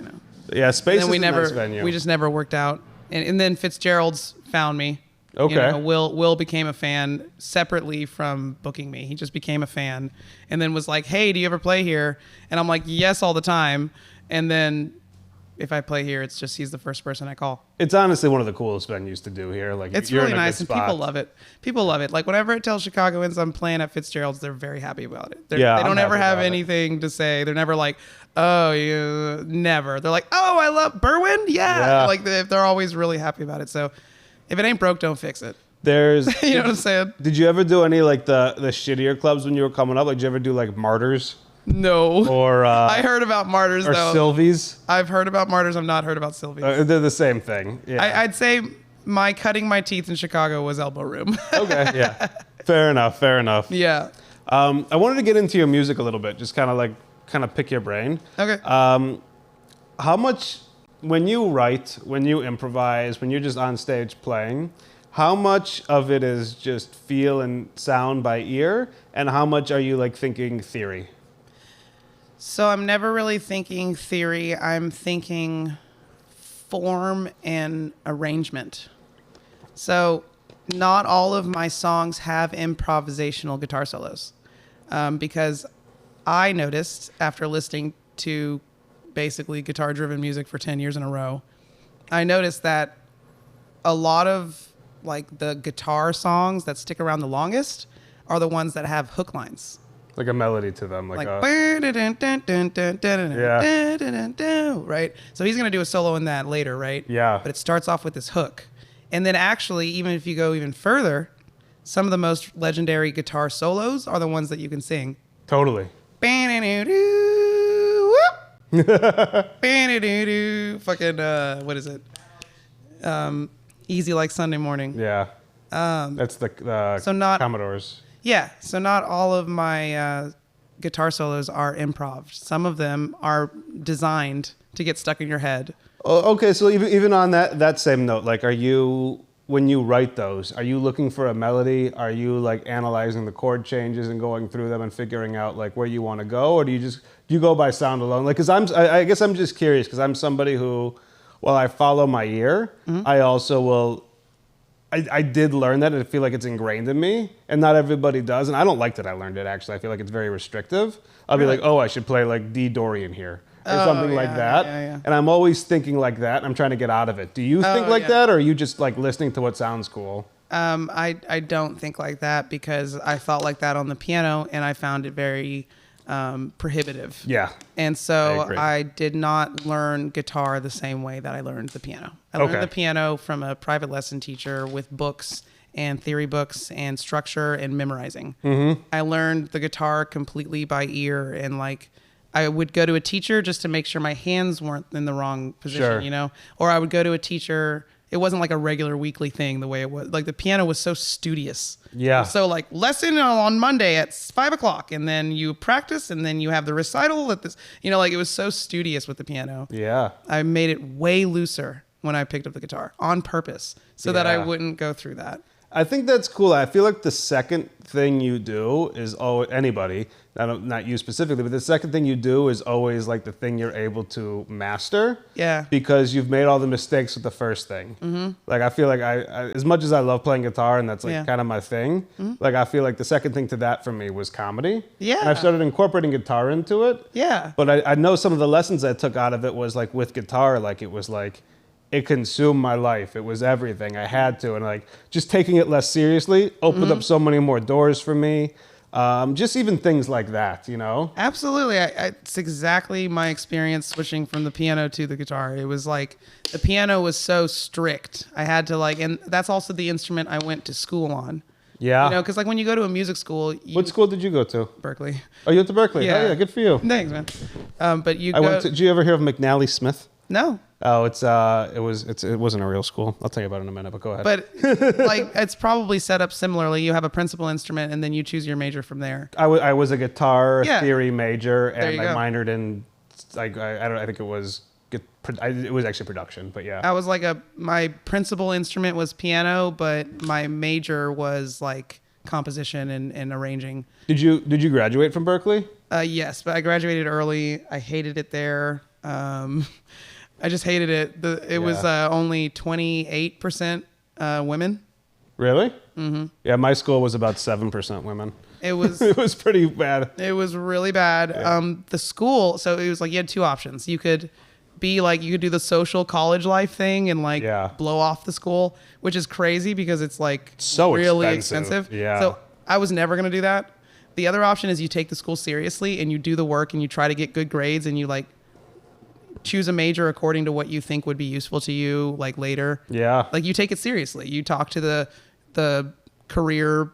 B: Yeah, Space
A: And then
B: is a nice venue.
A: we just never worked out. And then Fitzgerald's found me.
B: Okay.
A: Will became a fan separately from booking me. He just became a fan and then was like, "Hey, do you ever play here?" And I'm like, "Yes, all the time." And then if I play here, it's just he's the first person I call.
B: It's honestly one of the coolest venues to do here. Like
A: It's
B: you're
A: really
B: in a
A: nice
B: good
A: and people
B: spot.
A: love it. People love it. Like whenever I tell Chicagoans I'm playing at Fitzgerald's, they're very happy about it.
B: Yeah,
A: they don't
B: I'm
A: ever
B: happy
A: have
B: about it.
A: anything to say. They're never like, "Oh, you never." They're like, "Oh, I love Berwyn." Yeah.
B: Yeah.
A: Like they're always really happy about it. So if it ain't broke, don't fix it.
B: There's
A: You know what I'm saying?
B: Did you ever do any like the shittier clubs when you were coming up? Like, did you ever do like Martyrs
A: No.
B: or
A: I heard about Martyrs
B: or
A: though.
B: Sylvie's?
A: I've heard about Martyrs. I've not heard about Sylvie's.
B: They're the same thing. Yeah.
A: I'd say my cutting my teeth in Chicago was Elbow Room.
B: Okay. Yeah. Fair enough. Fair enough.
A: Yeah.
B: I wanted to get into your music a little bit, just kind of pick your brain.
A: Okay.
B: How much, when you write, when you improvise, when you're just on stage playing, how much of it is just feel and sound by ear, and how much are you like thinking theory?
A: So I'm never really thinking theory. I'm thinking form and arrangement. So not all of my songs have improvisational guitar solos because I noticed after listening to basically guitar-driven music for 10 years in a row, I noticed that a lot of like the guitar songs that stick around the longest are the ones that have hook lines.
B: Like a melody to them, like a...
A: right? So he's going to do a solo in that later, right?
B: Yeah.
A: But it starts off with this hook. And then actually, even if you go even further, some of the most legendary guitar solos are the ones that you can sing.
B: Totally.
A: Fucking, what is it? Easy Like Sunday Morning.
B: Yeah. That's the
A: so not
B: Commodores.
A: Yeah, so not all of my guitar solos are improv. Some of them are designed to get stuck in your head.
B: Oh, okay, so even on that same note, like, are you, when you write those, are you looking for a melody? Are you like analyzing the chord changes and going through them and figuring out like where you want to go, or do you go by sound alone? Like, because I guess I'm just curious because I'm somebody who, while I follow my ear, I also will. I did learn that, and I feel like it's ingrained in me, and not everybody does, and I don't like that I learned it, actually. I feel like it's very restrictive. I'll be like, oh, I should play like D Dorian here, or something like that, and I'm always thinking like that, and I'm trying to get out of it. Do you think like that, or are you just like listening to what sounds cool?
A: I don't think like that because I felt like that on the piano, and I found it very prohibitive.
B: Yeah.
A: And so I did not learn guitar the same way that I learned the piano. I learned the piano from a private lesson teacher with books and theory books and structure and memorizing. I learned the guitar completely by ear, and like I would go to a teacher just to make sure my hands weren't in the wrong position, you know, or I would go to a teacher. It wasn't like a regular weekly thing the way it was. Like the piano was so studious.
B: Yeah.
A: So like lesson on Monday at 5:00, and then you practice, and then you have the recital at this. You know, like it was so studious with the piano.
B: Yeah.
A: I made it way looser when I picked up the guitar on purpose so that I wouldn't go through that.
B: I think that's cool. I feel like the second thing you do is always, anybody, not you specifically, but the second thing you do is always like the thing you're able to master.
A: Yeah.
B: Because you've made all the mistakes with the first thing. Like I feel like I as much as I love playing guitar and that's like kind of my thing, like I feel like the second thing to that for me was comedy.
A: Yeah.
B: And I've started incorporating guitar into it.
A: Yeah.
B: But I know some of the lessons I took out of it was like with guitar, like it was like, it consumed my life. It was everything. I had to. And like just taking it less seriously opened up so many more doors for me. Just even things like that, you know?
A: Absolutely. It's exactly my experience switching from the piano to the guitar. It was like the piano was so strict. I had to like, and that's also the instrument I went to school on.
B: Yeah.
A: You know, because like when you go to a music school.
B: What school did you go to?
A: Berklee.
B: Oh, you went to Berklee?
A: Yeah.
B: Oh, yeah, good for you.
A: Thanks, man. But you
B: did you ever hear of McNally Smith?
A: No.
B: Oh, it wasn't a real school. I'll tell you about it in a minute, but go ahead.
A: But like it's probably set up similarly. You have a principal instrument, and then you choose your major from there.
B: I was a guitar theory major, and I minored in like I think it was actually production, but yeah.
A: I was like my principal instrument was piano, but my major was like composition and arranging.
B: Did you graduate from Berklee?
A: Yes, but I graduated early. I hated it there. I just hated it. It was only 28% women.
B: Really? Mm-hmm. Yeah, my school was about 7% women.
A: It was
B: it was pretty bad.
A: It was really bad. Yeah. The school, so it was like you had two options. You could do the social college life thing and like blow off the school, which is crazy because it's like
B: so
A: really expensive.
B: Yeah.
A: So I was never going to do that. The other option is you take the school seriously and you do the work and you try to get good grades and you like choose a major according to what you think would be useful to you like later.
B: Yeah.
A: Like you take it seriously. You talk to the career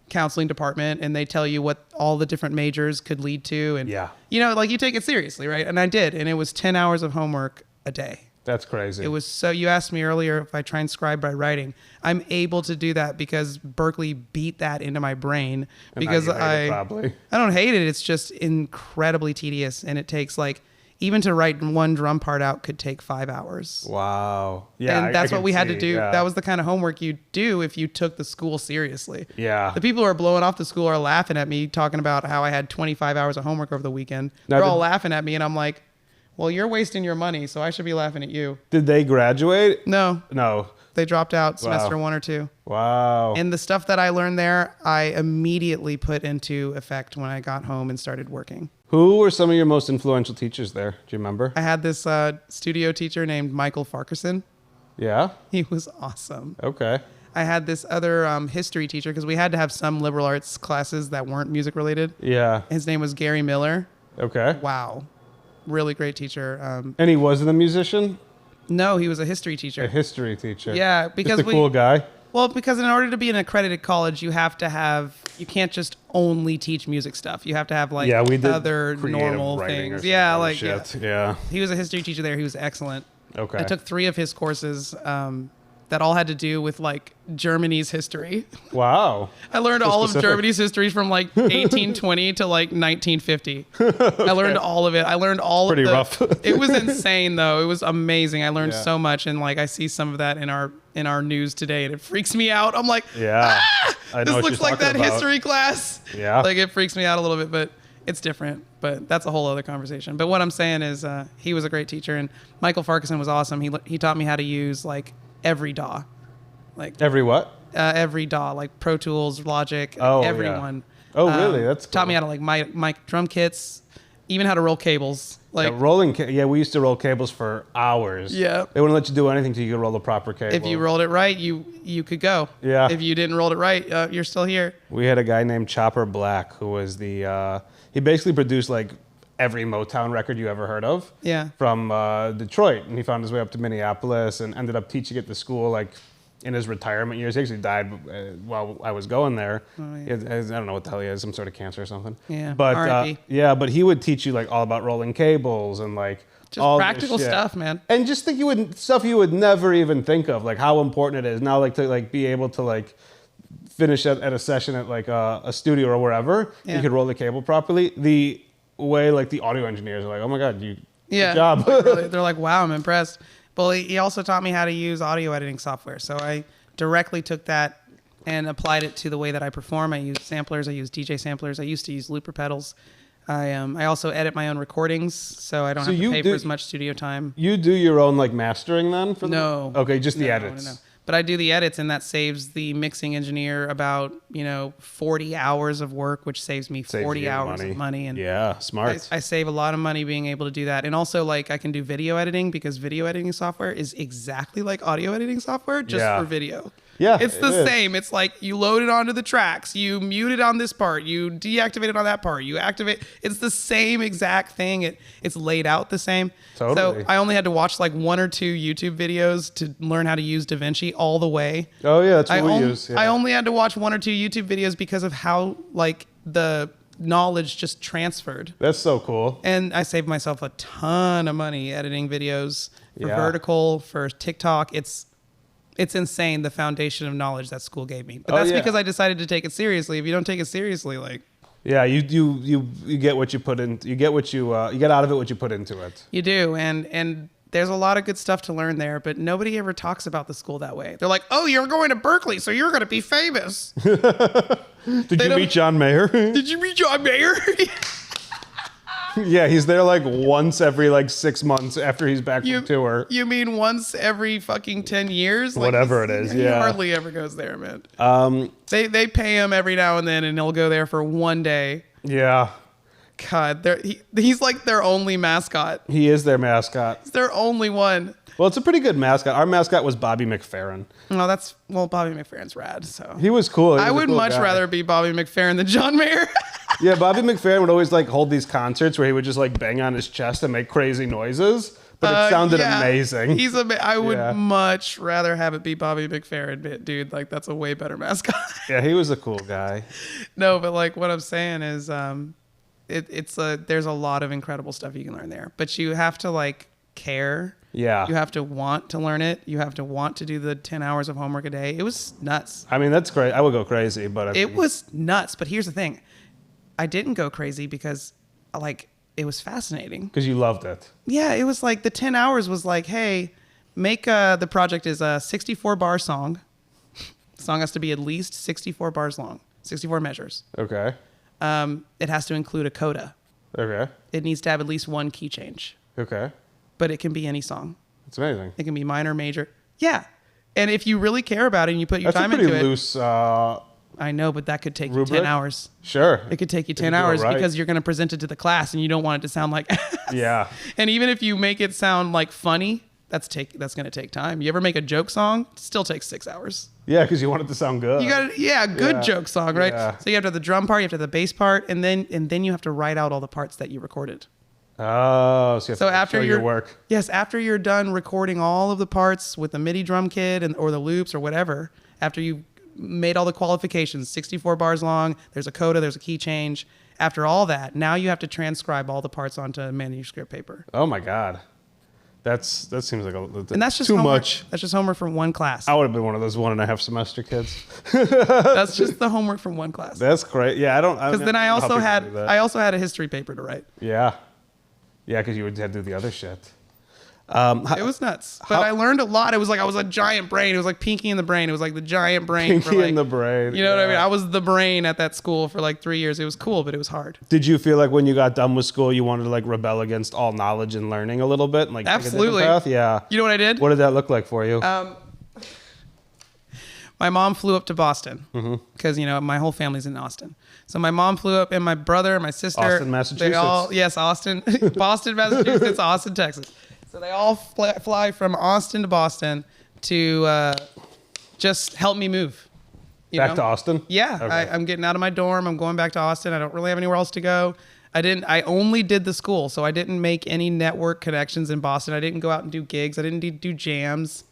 A: counseling department and they tell you what all the different majors could lead to. And, you know, like you take it seriously, right? And I did. And it was 10 hours of homework a day.
B: That's crazy.
A: It was so, you asked me earlier if I transcribe by writing. I'm able to do that because Berklee beat that into my brain because I don't hate it. It's just incredibly tedious. And it takes like, even to write one drum part out could take 5 hours.
B: Wow. Yeah.
A: And that's what we had to do. Yeah. That was the kind of homework you do if you took the school seriously.
B: Yeah.
A: The people who are blowing off the school are laughing at me talking about how I had 25 hours of homework over the weekend. They're all laughing at me and I'm like, well, you're wasting your money, so I should be laughing at you.
B: Did they graduate?
A: No.
B: No.
A: They dropped out semester 1 or 2.
B: Wow.
A: And the stuff that I learned there, I immediately put into effect when I got home and started working.
B: Who were some of your most influential teachers there? Do you remember?
A: I had this studio teacher named Michael Farquharson.
B: Yeah?
A: He was awesome.
B: Okay.
A: I had this other history teacher because we had to have some liberal arts classes that weren't music related.
B: Yeah.
A: His name was Gary Miller.
B: Okay.
A: Wow. Really great teacher.
B: And he wasn't a musician?
A: No, he was a history teacher.
B: A history teacher.
A: Yeah, because
B: just a cool guy.
A: Well, because in order to be an accredited college, you can't just only teach music stuff. You have to have like
B: we did
A: other normal things. Yeah, like
B: shit. Yeah.
A: He was a history teacher there. He was excellent.
B: Okay.
A: I took 3 of his courses that all had to do with like Germany's history.
B: Wow.
A: I learned all of Germany's history from like 1820 to like 1950. I learned all of it. I learned all
B: Pretty
A: of
B: rough.
A: It was insane though. It was amazing. I learned
B: Yeah.
A: so much, and like I see some of that in our news today, and it freaks me out. I'm like,
B: Yeah. I know
A: this
B: what
A: looks
B: you're
A: like that
B: talking about.
A: history class.
B: Yeah.
A: Like it freaks me out a little bit, but it's different. But that's a whole other conversation. But what I'm saying is he was a great teacher, and Michael Farquharson was awesome. He taught me how to use like every DAW. Like
B: Every what?
A: every DAW, like Pro Tools, Logic,
B: Oh,
A: everyone.
B: yeah. Oh, really? That's cool.
A: Taught me how to like mic drum kits, even how to roll cables. Like
B: we used to roll cables for hours.
A: Yeah.
B: They wouldn't let you do anything till you could roll the proper cable.
A: if you rolled it right, you could go.
B: Yeah.
A: If you didn't roll it right, you're still here.
B: We had a guy named Chopper Black who was he basically produced like every Motown record you ever heard of.
A: Yeah.
B: From Detroit, and he found his way up to Minneapolis and ended up teaching at the school like in his retirement years. He actually died while I was going there.
A: Oh, yeah.
B: He had, I don't know what the hell he has, some sort of cancer or something.
A: Yeah,
B: But
A: R.I.P..
B: but he would teach you like all about rolling cables and like
A: Just
B: all this
A: practical
B: shit.
A: stuff, man.
B: And just stuff you would never even think of, like how important it is now, like to like be able to like finish at a session at like a studio or wherever.
A: Yeah.
B: You could roll the cable properly. The way like the audio engineers are like, oh my god, good job.
A: Like, really, they're like, wow, I'm impressed. But he also taught me how to use audio editing software. So I directly took that and applied it to the way that I perform. I use samplers. I use DJ samplers. I used to use looper pedals. I also edit my own recordings, so I don't have to pay for as much studio time.
B: You do your own like mastering then?
A: No.
B: Okay, just the edits.
A: No. But I do the edits, and that saves the mixing engineer about 40 hours of work, which saves me 40 hours of money. And
B: yeah, smart.
A: I save a lot of money being able to do that. And also, like, I can do video editing because video editing software is exactly like audio editing software, just for video.
B: Yeah,
A: it's the same. It's like you load it onto the tracks, you mute it on this part, you deactivate it on that part, you activate. It's the same exact thing. It's laid out the same.
B: Totally.
A: So I only had to watch like 1 or 2 YouTube videos to learn how to use DaVinci all the way.
B: Oh yeah, that's what we use. Yeah.
A: I only had to watch 1 or 2 YouTube videos because of how like the knowledge just transferred.
B: That's so cool.
A: And I saved myself a ton of money editing videos for
B: Yeah.
A: vertical, for TikTok. It's insane, the foundation of knowledge that school gave me. But that's because I decided to take it seriously. If you don't take it seriously, like
B: yeah, you get what you put in. You get what you get out of it what you put into it.
A: you do, and there's a lot of good stuff to learn there. But nobody ever talks about the school that way. They're like, "Oh, you're going to Berklee, so you're going to be famous."
B: Did you meet John Mayer?
A: Did you meet John Mayer?
B: Yeah, he's there like once every like 6 months after he's back from tour.
A: You mean once every fucking 10 years? Like,
B: Whatever it is,
A: he
B: yeah.
A: hardly ever goes there, man. They pay him every now and then, and he'll go there for one day.
B: Yeah.
A: God, he's like their only mascot.
B: He is their mascot.
A: He's their only one.
B: Well, it's a pretty good mascot. Our mascot was Bobby McFerrin.
A: No, Bobby McFerrin's rad. So
B: He was cool.
A: I would much rather be Bobby McFerrin than John Mayer.
B: Yeah, Bobby McFerrin would always like hold these concerts where he would just like bang on his chest and make crazy noises, but it sounded amazing.
A: I would much rather have it be Bobby McFerrin, dude. Like that's a way better mascot.
B: Yeah, he was a cool guy.
A: No, but like what I'm saying is, there's a lot of incredible stuff you can learn there, but you have to like care.
B: Yeah.
A: You have to want to learn it. You have to want to do the 10 hours of homework a day. It was nuts.
B: I mean, that's great. I would go crazy, but
A: It was nuts. But here's the thing. I didn't go crazy because like it was fascinating.
B: Because you loved it.
A: Yeah, it was like the 10 hours was like, hey, make the project is a 64 bar song. The song has to be at least 64 bars long, 64 measures.
B: Okay.
A: It has to include a coda.
B: Okay.
A: It needs to have at least one key change.
B: Okay.
A: But it can be any song.
B: It's amazing.
A: It can be minor, major. Yeah. And if you really care about it and you put your time into it.
B: That's a pretty loose
A: I know, but that could take
B: rubric?
A: you 10 hours.
B: Sure.
A: It could take you 10 hours because you're going to present it to the class and you don't want it to sound like
B: Yeah.
A: And even if you make it sound like funny, that's going to take time. You ever make a joke song? It still takes 6 hours.
B: Yeah, because you want it to sound good.
A: You got good joke song, right?
B: Yeah.
A: So you have to have the drum part, you have to have the bass part, and then you have to write out all the parts that you recorded.
B: Oh, so you have
A: So
B: to
A: after
B: show your work.
A: Yes, after you're done recording all of the parts with the MIDI drum kit or the loops or whatever, after you've made all the qualifications, 64 bars long, there's a coda, there's a key change. After all that, now you have to transcribe all the parts onto manuscript paper.
B: Oh my God. That seems like
A: And that's just
B: too
A: homework.
B: much.
A: That's just homework from one class.
B: I would have been one of those 1.5 semester kids.
A: That's just the homework from one class.
B: That's great. Yeah, I don't.
A: Because then I also had a history paper to write.
B: Yeah, because you would have to do the other shit.
A: It was nuts, but I learned a lot. It was like I was a giant brain. It was like Pinky in the Brain. It was like the giant brain.
B: Pinky in the Brain.
A: You know what I mean? I was the brain at that school for like 3 years. It was cool, but it was hard.
B: Did you feel like when you got done with school, you wanted to like rebel against all knowledge and learning a little bit, and like
A: absolutely?
B: take a different path? Yeah.
A: You know what I did?
B: What did that look like for you?
A: My mom flew up to Boston because my whole family's in Austin. So my mom flew up, and my brother, my sister,
B: Austin, Massachusetts.
A: Yes, Austin, Boston, Massachusetts, Austin, Texas. So they all fly from Austin to Boston to just help me move.
B: Back to Austin?
A: Yeah,
B: Okay.
A: I'm getting out of my dorm. I'm going back to Austin. I don't really have anywhere else to go. I only did the school, so I didn't make any network connections in Boston. I didn't go out and do gigs. I didn't do jams.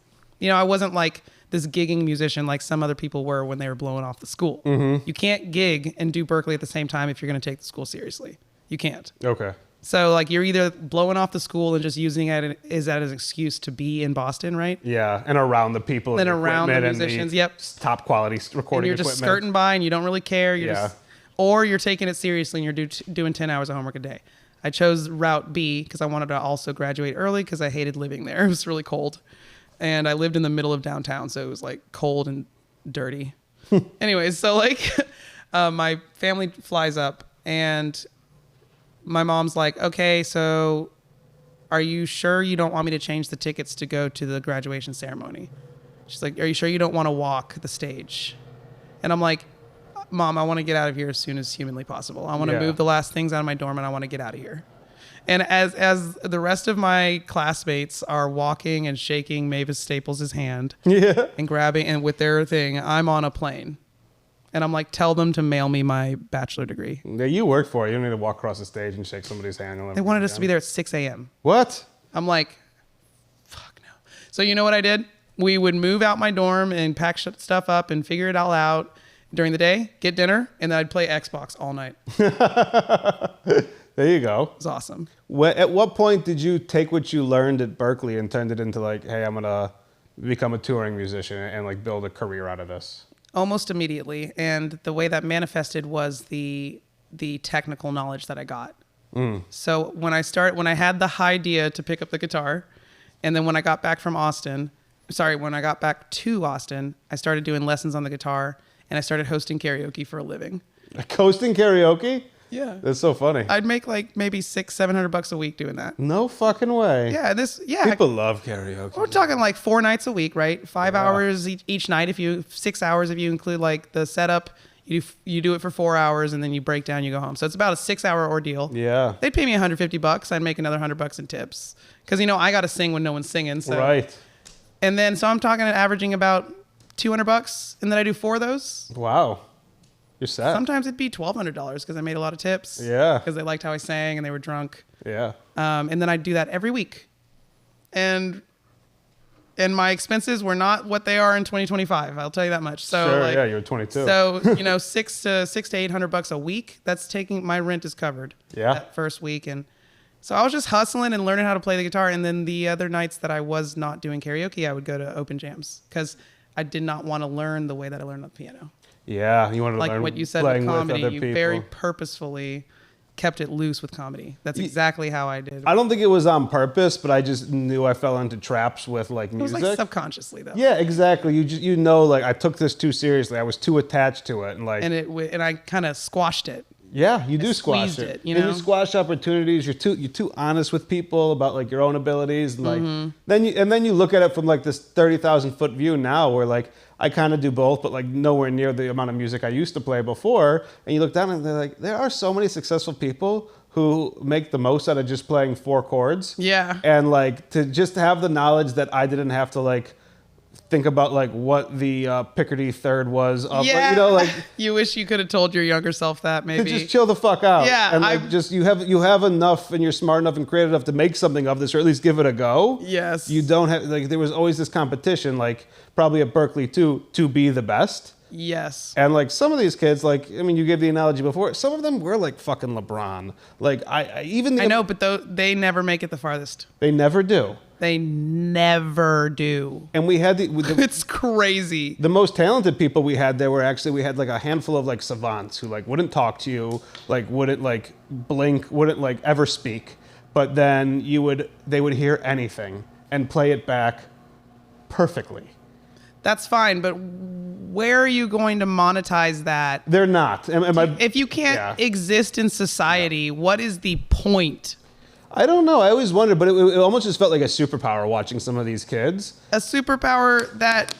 A: I wasn't like this gigging musician like some other people were when they were blowing off the school. You can't gig and do Berklee at the same time if you're going to take the school seriously. You can't.
B: Okay.
A: So like you're either blowing off the school and just using it as an excuse to be in Boston, right?
B: Yeah, and around the people
A: And
B: the
A: around the
B: equipment
A: musicians,
B: and
A: yep.
B: top quality recording
A: And you're just
B: equipment.
A: skirting by and you don't really care.
B: Yeah.
A: Or you're taking it seriously and you're doing 10 hours of homework a day. I chose route B because I wanted to also graduate early because I hated living there. It was really cold. And I lived in the middle of downtown, so it was like cold and dirty. Anyways, so like my family flies up and my mom's like, okay, so are you sure you don't want me to change the tickets to go to the graduation ceremony? She's like, are you sure you don't want to walk the stage? And I'm like, Mom, I want to get out of here as soon as humanly possible. I want to move the last things out of my dorm and I want to get out of here. And as the rest of my classmates are walking and shaking Mavis Staples' hand and grabbing and with their thing, I'm on a plane. And I'm like, tell them to mail me my bachelor degree.
B: Yeah, you work for it. You don't need to walk across the stage and shake somebody's hand.
A: They wanted us to be there at 6 a.m.
B: What?
A: I'm like, fuck no. So you know what I did? We would move out my dorm and pack stuff up and figure it all out during the day, get dinner, and then I'd play Xbox all night.
B: There you go.
A: It was awesome.
B: At what point did you take what you learned at Berklee and turned it into like, hey, I'm going to become a touring musician and like build a career out of this?
A: Almost immediately. And the way that manifested was the technical knowledge that I got. So when I had the idea to pick up the guitar, and then when I got back to Austin, I started doing lessons on the guitar and I started hosting karaoke for a living.
B: Hosting karaoke?
A: Yeah.
B: That's so funny.
A: I'd make like maybe $600-700 a week doing that.
B: No fucking way.
A: Yeah.
B: People love karaoke.
A: We're talking like 4 nights a week, right? 5 hours each night. 6 hours if you include like the setup. You do it for 4 hours and then you break down. You go home. So it's about a 6-hour ordeal.
B: Yeah.
A: They'd pay me $150. I'd make another $100 in tips because I got to sing when no one's singing. So.
B: Right.
A: And then so I'm talking averaging about $200, and then I do 4 of those.
B: Wow. You're set.
A: Sometimes it'd be $1,200 because I made a lot of tips.
B: Yeah.
A: Because they liked how I sang and they were drunk.
B: Yeah.
A: And then I'd do that every week. And my expenses were not what they are in 2025. I'll tell you that much. So
B: sure, yeah, you're 22.
A: So, $600 to $800 a week, that's my rent is covered.
B: Yeah.
A: That first week. And so I was just hustling and learning how to play the guitar. And then the other nights that I was not doing karaoke, I would go to open jams because I did not want to learn the way that I learned on the piano.
B: Yeah, you wanted to
A: Like
B: learn
A: what you said
B: playing
A: with comedy,
B: other
A: you
B: people.
A: very purposefully kept it loose with comedy. That's exactly how I did.
B: I don't think it was on purpose, but I just knew I fell into traps with like
A: It was
B: music.
A: like subconsciously though.
B: Yeah, exactly. You know, like I took this too seriously. I was too attached to it, and like,
A: And I kind of squashed it.
B: yeah, you do squash
A: squeezed
B: it.
A: it, you
B: And
A: know?
B: you squash opportunities. You're too honest with people about like your own abilities, and like
A: Mm-hmm.
B: then you look at it from like this 30,000-foot view now, where like I kind of do both, but like nowhere near the amount of music I used to play before. And you look down and they're like, there are so many successful people who make the most out of just playing 4 chords.
A: Yeah.
B: And like to just have the knowledge that I didn't have to like think about like what the Picardy third was of,
A: Yeah.
B: you know, like
A: You wish you could have told your younger self that, maybe.
B: just chill the fuck out.
A: Yeah,
B: and like just you have enough, and you're smart enough and creative enough to make something of this, or at least give it a go.
A: Yes.
B: You don't have like there was always this competition, like probably at Berklee too, to be the best.
A: Yes.
B: And like some of these kids, like I mean, you gave the analogy before. Some of them were like fucking LeBron. Like I
A: know, but they never make it the farthest.
B: they never do.
A: They never do.
B: And we had
A: It's crazy.
B: the most talented people we had there were actually we had like a handful of like savants who like wouldn't talk to you, like wouldn't like blink, wouldn't like ever speak. But then they would hear anything and play it back perfectly.
A: That's fine, but where are you going to monetize that?
B: They're not.
A: If you can't exist in society, what is the point?
B: I don't know. I always wondered, but it almost just felt like a superpower watching some of these kids.
A: A superpower that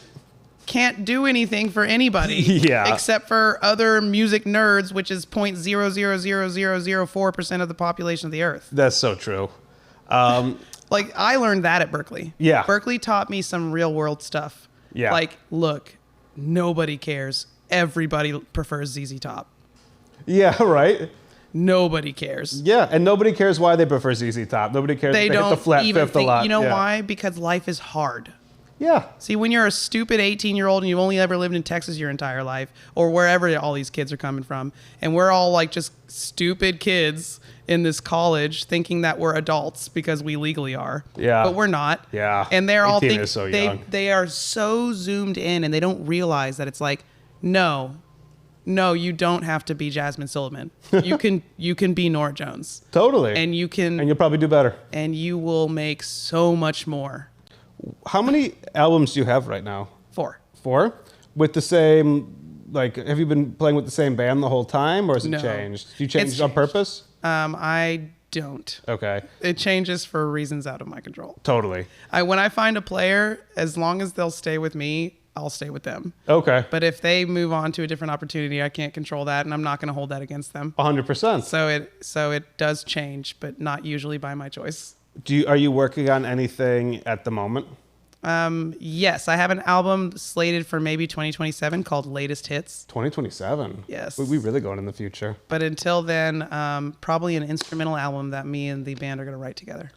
A: can't do anything for anybody.
B: Yeah.
A: Except for other music nerds, which is 0.000004% of the population of the earth.
B: That's so true.
A: Like, I learned that at Berklee.
B: Yeah.
A: Berklee taught me some real world stuff.
B: Yeah.
A: Like, look, nobody cares. Everybody prefers ZZ Top.
B: Yeah, right?
A: Nobody cares.
B: Yeah, and nobody cares why they prefer ZZ Top. Nobody cares
A: They
B: if they
A: don't
B: hit the flat
A: even
B: fifth
A: think,
B: a lot.
A: you know
B: Yeah.
A: why? Because life is hard.
B: Yeah.
A: See, when you're a stupid 18-year-old and you've only ever lived in Texas your entire life, or wherever all these kids are coming from, and we're all like just stupid kids in this college thinking that we're adults because we legally are.
B: Yeah.
A: But we're not.
B: Yeah.
A: And they're all
B: 18 is so young.
A: they are so zoomed in and they don't realize that it's like, no, you don't have to be Jasmine Silverman. You can be Nora Jones.
B: Totally.
A: And you can
B: And you'll probably do better.
A: and you will make so much more.
B: How many albums do you have right now?
A: 4.
B: 4? With the same, like, have you been playing with the same band the whole time, or has it
A: No.
B: changed? Do you change
A: It's
B: on
A: changed.
B: purpose?
A: I don't.
B: Okay.
A: It changes for reasons out of my control.
B: Totally.
A: When I find a player, as long as they'll stay with me, I'll stay with them.
B: Okay.
A: But if they move on to a different opportunity, I can't control that, and I'm not going to hold that against them.
B: 100%.
A: So it does change, but not usually by my choice.
B: Are you working on anything at the moment?
A: Yes, I have an album slated for maybe 2027 called Latest Hits.
B: 2027?
A: Yes.
B: We really going in the future.
A: But until then, probably an instrumental album that me and the band are going to write together.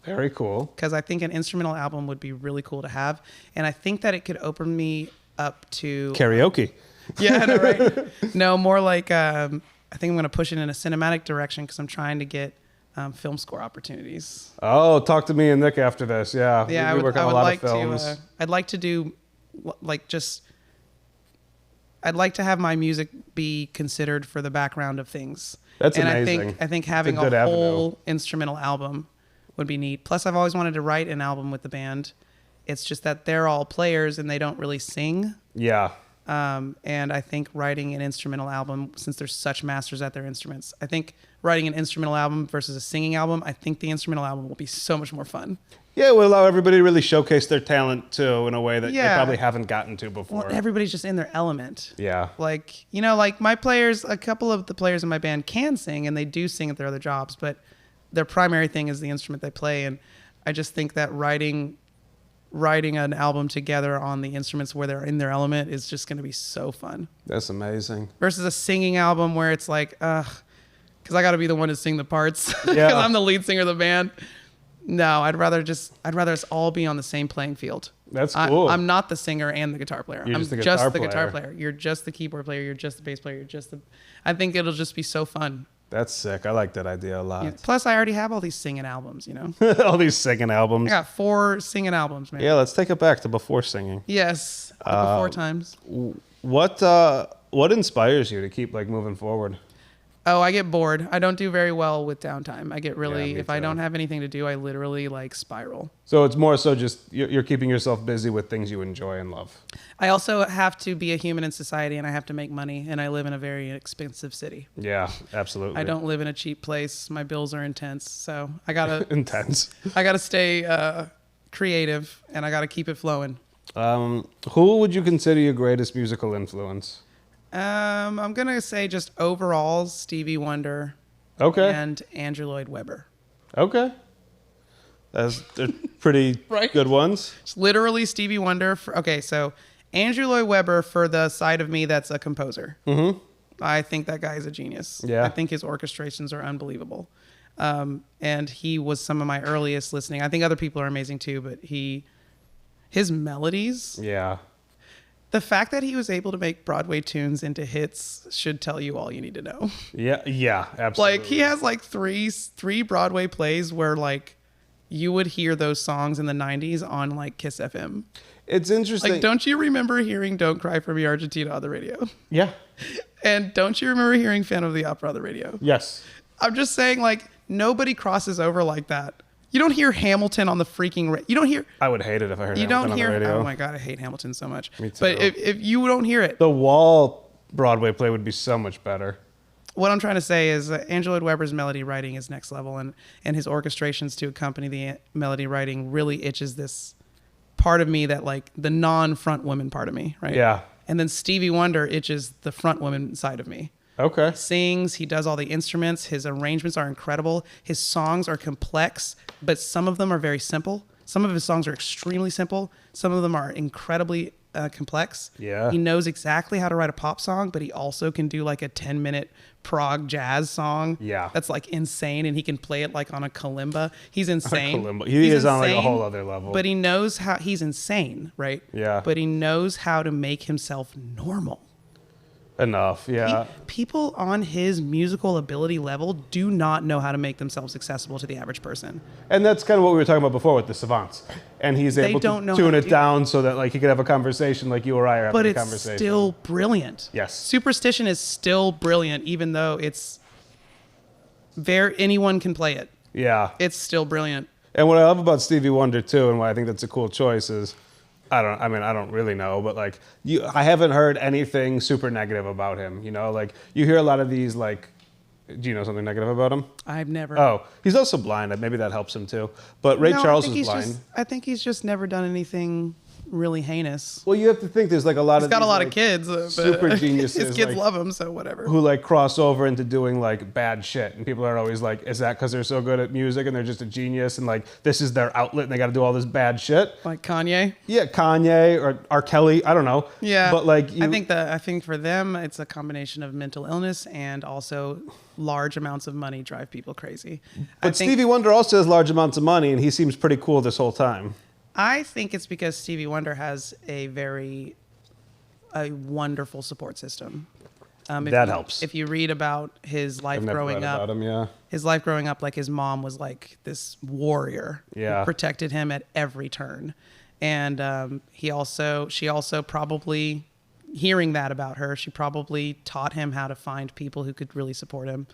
B: Very cool.
A: Because I think an instrumental album would be really cool to have. And I think that it could open me up to...
B: Karaoke.
A: Yeah, I know, right? No, more like I think I'm going to push it in a cinematic direction because I'm trying to get film score opportunities.
B: Oh, talk to me and Nick after this. Yeah.
A: Yeah,
B: we work on a lot of films.
A: I'd like to do I'd like to have my music be considered for the background of things.
B: That's
A: and
B: amazing.
A: I think having
B: It's a
A: a
B: good
A: whole
B: avenue.
A: instrumental album would be neat. Plus, I've always wanted to write an album with the band. It's just that they're all players and they don't really sing.
B: Yeah.
A: And I think writing an instrumental album, since they're such masters at their instruments, I think writing an instrumental album versus a singing album, I think the instrumental album will be so much more fun.
B: Yeah, it will allow everybody to really showcase their talent, too, in a way that they
A: Yeah.
B: probably haven't gotten to before.
A: Well, everybody's just in their element.
B: Yeah.
A: Like, you know, like my players, a couple of the players in my band can sing and they do sing at their other jobs, but their primary thing is the instrument they play. And I just think that writing an album together on the instruments where they're in their element is just going to be so fun.
B: That's amazing.
A: Versus a singing album where it's like, because I got to be the one to sing the parts because
B: Yeah.
A: I'm the lead singer of the band. No, I'd rather us all be on the same playing field.
B: That's cool.
A: I'm not the singer and the guitar player.
B: You're
A: I'm
B: just the
A: just
B: guitar
A: the guitar
B: player.
A: player. You're just the keyboard player. You're just the bass player. I think it'll just be so fun.
B: That's sick. I like that idea a lot.
A: Plus, I already have all these singing albums, you know?
B: All these singing albums.
A: I got 4 singing albums, man.
B: Yeah, let's take it back to before singing.
A: Yes, before times.
B: What inspires you to keep like moving forward?
A: Oh, I get bored. I don't do very well with downtime. I get really,
B: Yeah, me
A: if I
B: too.
A: don't have anything to do, I literally like spiral.
B: So it's more so just you're keeping yourself busy with things you enjoy and love.
A: I also have to be a human in society and I have to make money and I live in a very expensive city.
B: Yeah, absolutely.
A: I don't live in a cheap place. My bills are intense. So I gotta
B: Intense.
A: stay creative and I gotta keep it flowing.
B: Who would you consider your greatest musical influence?
A: I'm gonna say just overall Stevie Wonder
B: Okay.
A: and Andrew Lloyd Webber.
B: Okay. They're pretty
A: Right.
B: good ones.
A: It's literally Stevie Wonder. Okay, so Andrew Lloyd Webber for the side of me that's a composer. Mm-hmm. I think that guy is a genius.
B: Yeah.
A: I think his orchestrations are unbelievable. And he was some of my earliest listening. I think other people are amazing too, but his melodies,
B: Yeah.
A: the fact that he was able to make Broadway tunes into hits should tell you all you need to know.
B: Yeah, absolutely.
A: Like he has like three Broadway plays where like you would hear those songs in the 90s on like Kiss FM.
B: It's interesting.
A: Like, don't you remember hearing Don't Cry for Me Argentina on the radio?
B: Yeah.
A: And don't you remember hearing Phantom of the Opera on the radio?
B: Yes.
A: I'm just saying, like, nobody crosses over like that. You don't hear Hamilton on the freaking you don't hear.
B: I would hate it if I heard
A: You
B: Hamilton
A: don't hear.
B: on the radio.
A: Oh my God, I hate Hamilton so much.
B: Me too.
A: But if you don't hear it,
B: The Wall Broadway play would be so much better.
A: what I'm trying to say is that Andrew Lloyd Webber's melody writing is next level, and his orchestrations to accompany the melody writing really itches this part of me that like the non-front woman part of me, right?
B: Yeah.
A: And then Stevie Wonder itches the front woman side of me.
B: Okay.
A: Sings, he does all the instruments, his arrangements are incredible, his songs are complex, but some of them are very simple. Some of his songs are extremely simple, some of them are incredibly complex.
B: Yeah.
A: He knows exactly how to write a pop song, but he also can do like a 10-minute prog jazz song.
B: Yeah.
A: That's like insane, and he can play it like on a kalimba. He's insane.
B: Kalimba. He
A: He's
B: is on like a
A: insane,
B: whole other level.
A: But he knows how, he's insane, right?
B: Yeah.
A: But he knows how to make himself normal.
B: Enough. Yeah.
A: People on his musical ability level do not know how to make themselves accessible to the average person.
B: And that's kind of what we were talking about before with the savants. And he's able
A: don't
B: to
A: know
B: tune
A: how
B: it
A: to-
B: down so that like he could have a conversation like you or I are having
A: But
B: a
A: it's
B: conversation.
A: still brilliant.
B: Yes.
A: Superstition is still brilliant, even though it's anyone can play it.
B: Yeah.
A: It's still brilliant.
B: And what I love about Stevie Wonder too, and why I think that's a cool choice is, I don't really know, but like I haven't heard anything super negative about him. You know, like you hear a lot of these like, do you know something negative about him?
A: I've never.
B: Oh, he's also blind. Maybe that helps him too. But Ray
A: No,
B: Charles
A: I think
B: is blind.
A: I think he's just never done anything really heinous.
B: Well, you have to think there's like a lot
A: He's
B: of
A: got a
B: these,
A: lot
B: like,
A: of kids. But
B: super geniuses
A: his kids
B: like,
A: love him, so whatever.
B: who like cross over into doing like bad shit, and people are always like, is that because they're so good at music and they're just a genius and like this is their outlet and they got to do all this bad shit?
A: Like Kanye.
B: Yeah, Kanye or R. Kelly, I don't know.
A: Yeah,
B: but like
A: I think for them it's a combination of mental illness and also large amounts of money drive people crazy.
B: But Stevie Wonder also has large amounts of money, and he seems pretty cool this whole time.
A: I think it's because Stevie Wonder has a wonderful support system.
B: That helps.
A: If you read about his life
B: I've never
A: growing
B: read
A: up,
B: about him, yeah.
A: his life growing up, like his mom was like this warrior
B: Yeah.
A: who protected him at every turn. And she also probably, hearing that about her, she probably taught him how to find people who could really support him.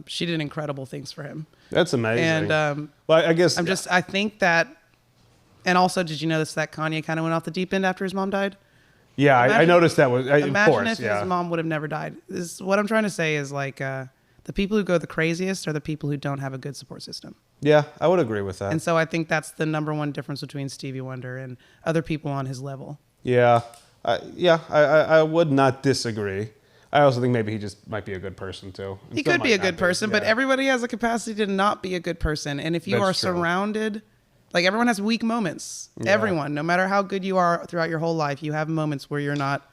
A: She did incredible things for him.
B: That's amazing.
A: And
B: well, I guess
A: I think that, and also, did you notice that Kanye kind of went off the deep end after his mom died?
B: Yeah, I noticed that was of
A: Imagine
B: course,
A: if
B: yeah.
A: his mom would have never died. What I'm trying to say is like the people who go the craziest are the people who don't have a good support system.
B: Yeah, I would agree with that.
A: And so I think that's the number one difference between Stevie Wonder and other people on his level.
B: Yeah, I would not disagree. I also think maybe he just might be a good person too.
A: He could be a good person, but
B: yeah.
A: everybody has a capacity to not be a good person. And if you
B: That's
A: are
B: true.
A: surrounded, like everyone has weak moments.
B: Yeah.
A: Everyone, no matter how good you are throughout your whole life, you have moments where you're not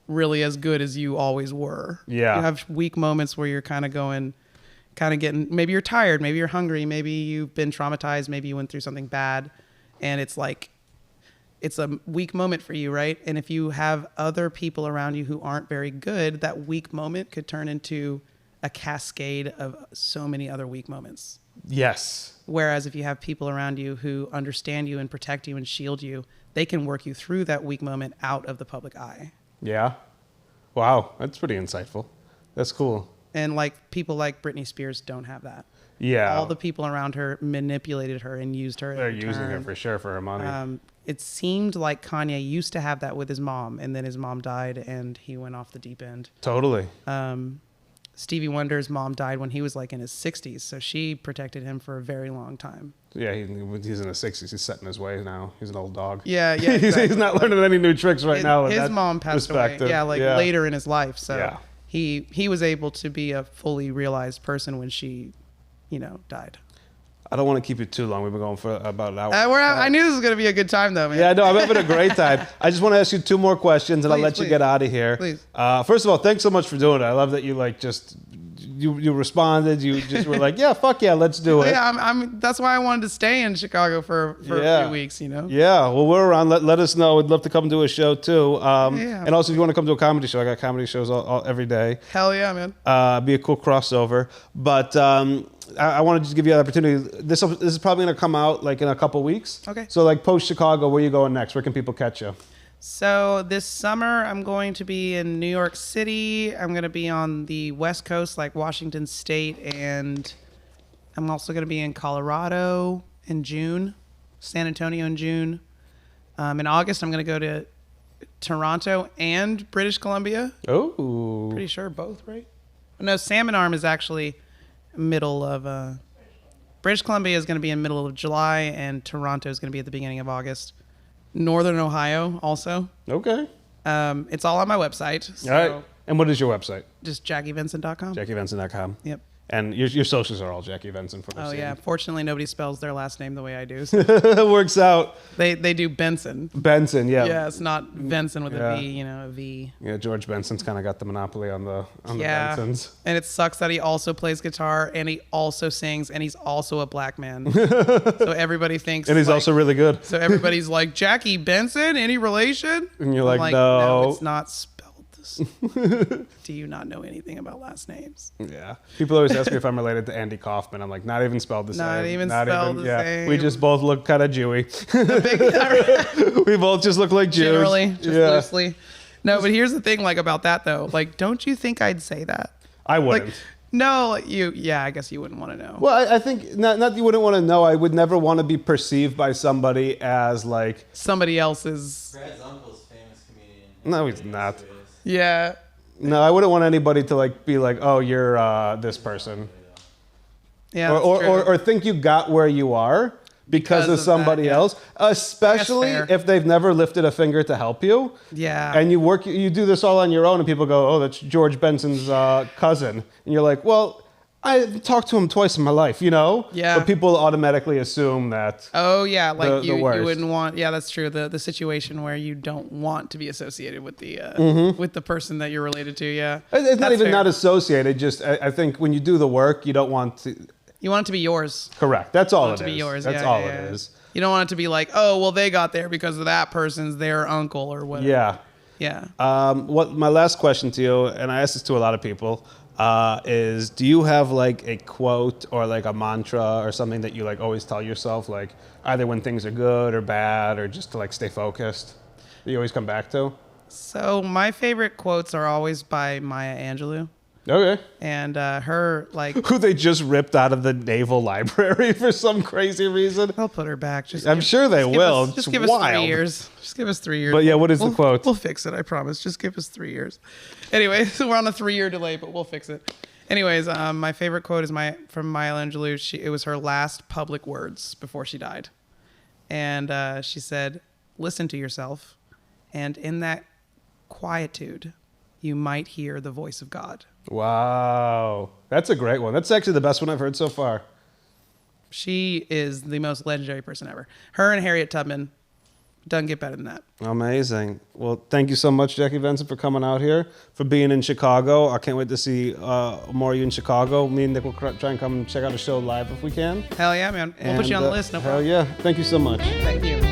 A: really as good as you always were.
B: Yeah.
A: You have weak moments where you're kind of getting, maybe you're tired, maybe you're hungry, maybe you've been traumatized, maybe you went through something bad. And it's like, it's a weak moment for you, right? And if you have other people around you who aren't very good, that weak moment could turn into a cascade of so many other weak moments.
B: Yes.
A: Whereas if you have people around you who understand you and protect you and shield you, they can work you through that weak moment out of the public eye.
B: Yeah. Wow, that's pretty insightful. That's cool.
A: And like people like Britney Spears don't have that.
B: Yeah.
A: All the people around her manipulated her and used her.
B: They're
A: in
B: using her
A: return.
B: for sure for her money.
A: It seemed like Kanye used to have that with his mom, and then his mom died, and he went off the deep end.
B: Totally.
A: Stevie Wonder's mom died when he was like in his 60s, so she protected him for a very long time.
B: Yeah, he's in his 60s. He's set in his ways now. He's an old dog.
A: Yeah, yeah.
B: he's
A: Exactly.
B: not learning any new tricks right now. in
A: His
B: that
A: mom passed away.
B: perspective.
A: Yeah, later in his life. So
B: Yeah.
A: he was able to be a fully realized person when she, died.
B: I don't want to keep you too long. We've been going for about an hour.
A: I knew this was going to be a good time, though, man.
B: Yeah, no, I'm having a great time. I just want to ask you 2 more questions, and I'll let you
A: Please.
B: get out of here.
A: Please.
B: First of all, thanks so much for doing it. I love that you you responded. You just were like, yeah, fuck yeah, let's do it.
A: Yeah, that's why I wanted to stay in Chicago for a few weeks, you know?
B: Yeah, well, we're around. Let us know. We'd love to come do a show, too.
A: Yeah.
B: And also, if you want to come to a comedy show, I got comedy shows every day.
A: Hell yeah, man.
B: Be a cool crossover. But I wanted to just give you the opportunity. This is probably going to come out like in a couple weeks.
A: Okay.
B: So like post Chicago, where you going next? Where can people catch you?
A: So this summer, I'm going to be in New York City. I'm going to be on the West Coast, like Washington State. And I'm also going to be in Colorado in June, San Antonio in June. In August, I'm going to go to Toronto and British Columbia.
B: Oh.
A: Pretty sure both, right? No, Salmon Arm is actually middle of... British Columbia is going to be in middle of July, and Toronto is going to be at the beginning of August. Northern Ohio also.
B: Okay.
A: It's all on my website. So
B: All right. And what is your website?
A: just JackieVenson.com.
B: JackieVenson.com.
A: Yep.
B: And your socials are all Jackie Venson for
A: Oh, yeah. Fortunately, nobody spells their last name the way I do. So
B: It works out.
A: they do Benson.
B: Benson, yeah.
A: Yeah, it's not Venson with
B: Yeah.
A: a V, you know, a V.
B: Yeah, George Benson's kind of got the monopoly on the
A: Yeah.
B: Bensons.
A: And it sucks that he also plays guitar and he also sings and he's also a black man. So everybody thinks.
B: And he's
A: like-
B: also really good.
A: So everybody's like, Jackie Benson, any relation?
B: And you're
A: I'm
B: like, no.
A: it's not spelled this. Do you not know anything about last names?
B: Yeah. People always ask me if I'm related to Andy Kaufman. I'm like, not even spelled the same.
A: Not even spelled the same.
B: We just both look kind of Jewy. We both just look like Jews.
A: Generally, just
B: Yeah.
A: loosely. No, but here's the thing, like about that though. Like, don't you think I'd say that?
B: I wouldn't.
A: Like, no, yeah, I guess you wouldn't want to know.
B: Well, I think not that you wouldn't want to know. I would never want to be perceived by somebody as like.
A: Somebody else's.
C: Brad's uncle's famous comedian.
B: No, he's not.
A: Yeah.
B: No, I wouldn't want anybody to like be like, oh, you're this person,
A: Yeah. That's true.
B: or think you got where you are because of
A: that,
B: somebody
A: yeah.
B: else, especially
A: fair.
B: if they've never lifted a finger to help you.
A: Yeah.
B: And you do this all on your own, and people go, oh, that's George Benson's cousin, and you're like, well, I talked to him twice in my life, you know.
A: Yeah.
B: But people automatically assume that.
A: Oh yeah, like
B: the
A: you
B: worst.
A: wouldn't want. Yeah, that's true. The situation where you don't want to be associated with the with the person that you're related to. Yeah.
B: It's not
A: That's
B: even
A: fair.
B: not associated. Just I think when you do the work, you don't want to.
A: You want it to be yours.
B: Correct. That's all
A: You
B: it
A: want it to be
B: is.
A: yours.
B: That's
A: yeah,
B: all
A: yeah,
B: it
A: yeah.
B: is.
A: You don't want it to be like, oh, well, they got there because of that person's their uncle or whatever.
B: Yeah.
A: Yeah.
B: What my last question to you, and I ask this to a lot of people, is do you have like a quote or like a mantra or something that you like always tell yourself, like either when things are good or bad or just to like stay focused, that you always come back to?
A: So my favorite quotes are always by Maya Angelou.
B: Okay.
A: And her, like,
B: Who they just ripped out of the Naval Library for some crazy reason.
A: I'll put her back.
B: I'm sure they will.
A: Just
B: It's
A: give us
B: wild.
A: 3 years. Just give us 3 years.
B: But yeah, what is the quote?
A: We'll fix it, I promise. Just give us 3 years. Anyway, so we're on a 3-year delay, but we'll fix it. Anyways, my favorite quote is from Maya Angelou. It was her last public words before she died. And she said, listen to yourself. And in that quietude, you might hear the voice of God.
B: Wow. That's a great one. That's actually the best one I've heard so far.
A: She is the most legendary person ever. Her and Harriet Tubman. Doesn't get better than that.
B: Amazing. Well, thank you so much, Jackie Venson, for coming out here, for being in Chicago. I can't wait to see more of you in Chicago. Me and Nick will try and come and check out the show live if we can.
A: Hell yeah, man. We'll put you on the list. No
B: Hell
A: problem.
B: yeah. Thank you so much.
A: Thank you.